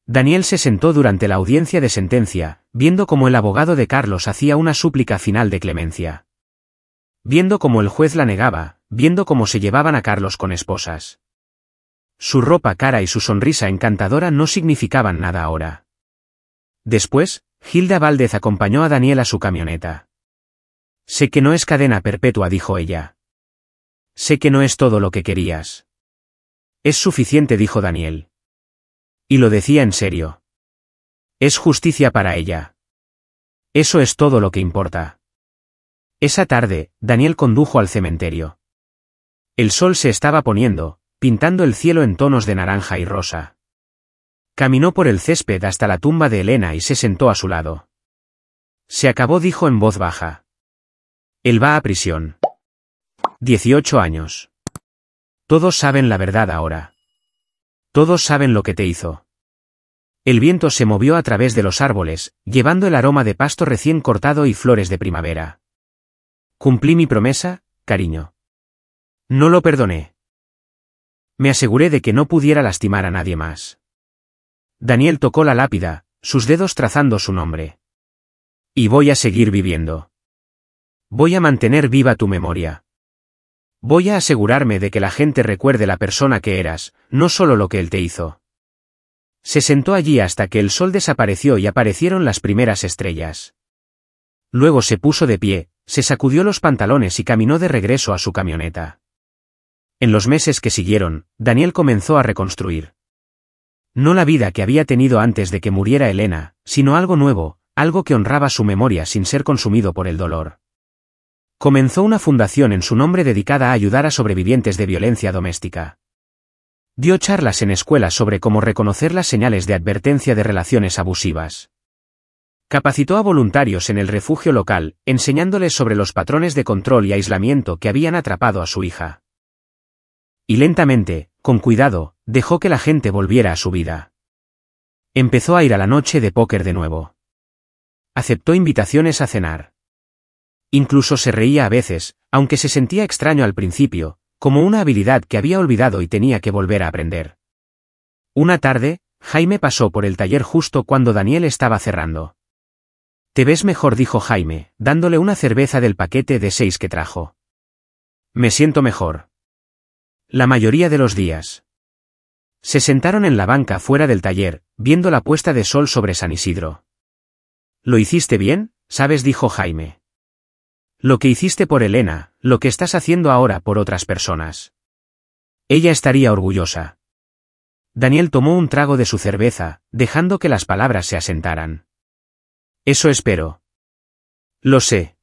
Speaker 1: Daniel se sentó durante la audiencia de sentencia, viendo cómo el abogado de Carlos hacía una súplica final de clemencia. Viendo cómo el juez la negaba, viendo cómo se llevaban a Carlos con esposas. Su ropa cara y su sonrisa encantadora no significaban nada ahora. Después, Hilda Valdez acompañó a Daniel a su camioneta. Sé que no es cadena perpetua, dijo ella. Sé que no es todo lo que querías. Es suficiente, dijo Daniel. Y lo decía en serio. Es justicia para ella. Eso es todo lo que importa. Esa tarde, Daniel condujo al cementerio. El sol se estaba poniendo, pintando el cielo en tonos de naranja y rosa. Caminó por el césped hasta la tumba de Elena y se sentó a su lado. Se acabó, dijo en voz baja. Él va a prisión. 18 años. Todos saben la verdad ahora. Todos saben lo que te hizo. El viento se movió a través de los árboles, llevando el aroma de pasto recién cortado y flores de primavera. Cumplí mi promesa, cariño. No lo perdoné. Me aseguré de que no pudiera lastimar a nadie más. Daniel tocó la lápida, sus dedos trazando su nombre. Y voy a seguir viviendo. Voy a mantener viva tu memoria. Voy a asegurarme de que la gente recuerde la persona que eras, no solo lo que él te hizo. Se sentó allí hasta que el sol desapareció y aparecieron las primeras estrellas. Luego se puso de pie, se sacudió los pantalones y caminó de regreso a su camioneta. En los meses que siguieron, Daniel comenzó a reconstruir. No la vida que había tenido antes de que muriera Elena, sino algo nuevo, algo que honraba su memoria sin ser consumido por el dolor. Comenzó una fundación en su nombre dedicada a ayudar a sobrevivientes de violencia doméstica. Dio charlas en escuelas sobre cómo reconocer las señales de advertencia de relaciones abusivas. Capacitó a voluntarios en el refugio local, enseñándoles sobre los patrones de control y aislamiento que habían atrapado a su hija. Y lentamente, con cuidado, dejó que la gente volviera a su vida. Empezó a ir a la noche de póker de nuevo. Aceptó invitaciones a cenar. Incluso se reía a veces, aunque se sentía extraño al principio, como una habilidad que había olvidado y tenía que volver a aprender. Una tarde, Jaime pasó por el taller justo cuando Daniel estaba cerrando. «Te ves mejor», dijo Jaime, dándole una cerveza del paquete de 6 que trajo. «Me siento mejor. La mayoría de los días». Se sentaron en la banca fuera del taller, viendo la puesta de sol sobre San Isidro. «Lo hiciste bien, ¿sabes?», dijo Jaime. «Lo que hiciste por Elena, lo que estás haciendo ahora por otras personas. Ella estaría orgullosa». Daniel tomó un trago de su cerveza, dejando que las palabras se asentaran. «Eso espero». «Lo sé».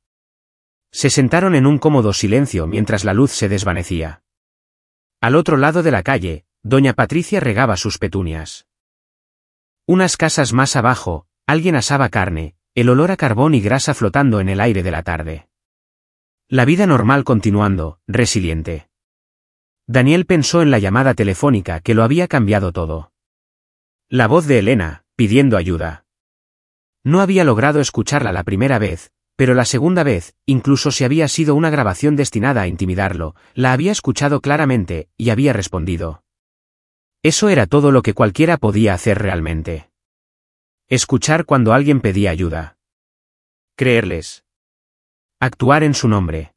Speaker 1: Se sentaron en un cómodo silencio mientras la luz se desvanecía. Al otro lado de la calle, doña Patricia regaba sus petunias. Unas casas más abajo, alguien asaba carne, el olor a carbón y grasa flotando en el aire de la tarde. La vida normal continuando, resiliente. Daniel pensó en la llamada telefónica que lo había cambiado todo. La voz de Elena, pidiendo ayuda. No había logrado escucharla la primera vez, pero la segunda vez, incluso si había sido una grabación destinada a intimidarlo, la había escuchado claramente, y había respondido. Eso era todo lo que cualquiera podía hacer realmente. Escuchar cuando alguien pedía ayuda. Creerles. Actuar en su nombre.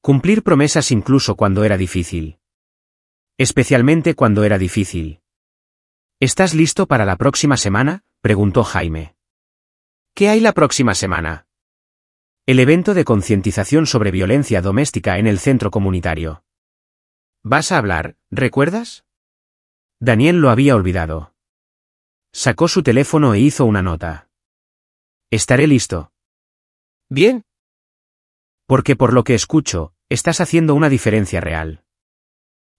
Speaker 1: Cumplir promesas incluso cuando era difícil. Especialmente cuando era difícil. ¿Estás listo para la próxima semana?, preguntó Jaime. ¿Qué hay la próxima semana? El evento de concientización sobre violencia doméstica en el centro comunitario. ¿Vas a hablar, recuerdas? Daniel lo había olvidado. Sacó su teléfono e hizo una nota. Estaré listo. Bien. Porque por lo que escucho, estás haciendo una diferencia real.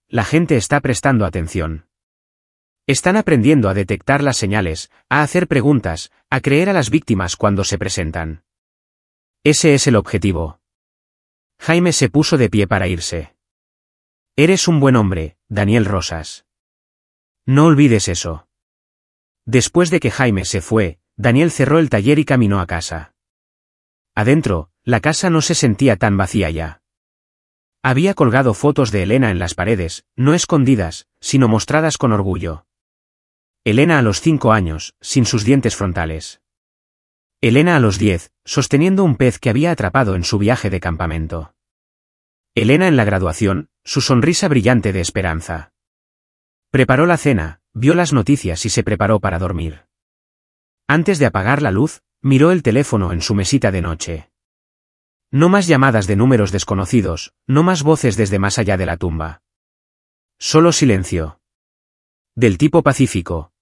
Speaker 1: La gente está prestando atención. Están aprendiendo a detectar las señales, a hacer preguntas, a creer a las víctimas cuando se presentan. Ese es el objetivo. Jaime se puso de pie para irse. Eres un buen hombre, Daniel Rosas. No olvides eso. Después de que Jaime se fue, Daniel cerró el taller y caminó a casa. Adentro, la casa no se sentía tan vacía ya. Había colgado fotos de Elena en las paredes, no escondidas, sino mostradas con orgullo. Elena a los 5 años, sin sus dientes frontales. Elena a los 10, sosteniendo un pez que había atrapado en su viaje de campamento. Elena en la graduación, su sonrisa brillante de esperanza. Preparó la cena, vio las noticias y se preparó para dormir. Antes de apagar la luz, miró el teléfono en su mesita de noche. No más llamadas de números desconocidos, no más voces desde más allá de la tumba. Solo silencio. Del tipo pacífico,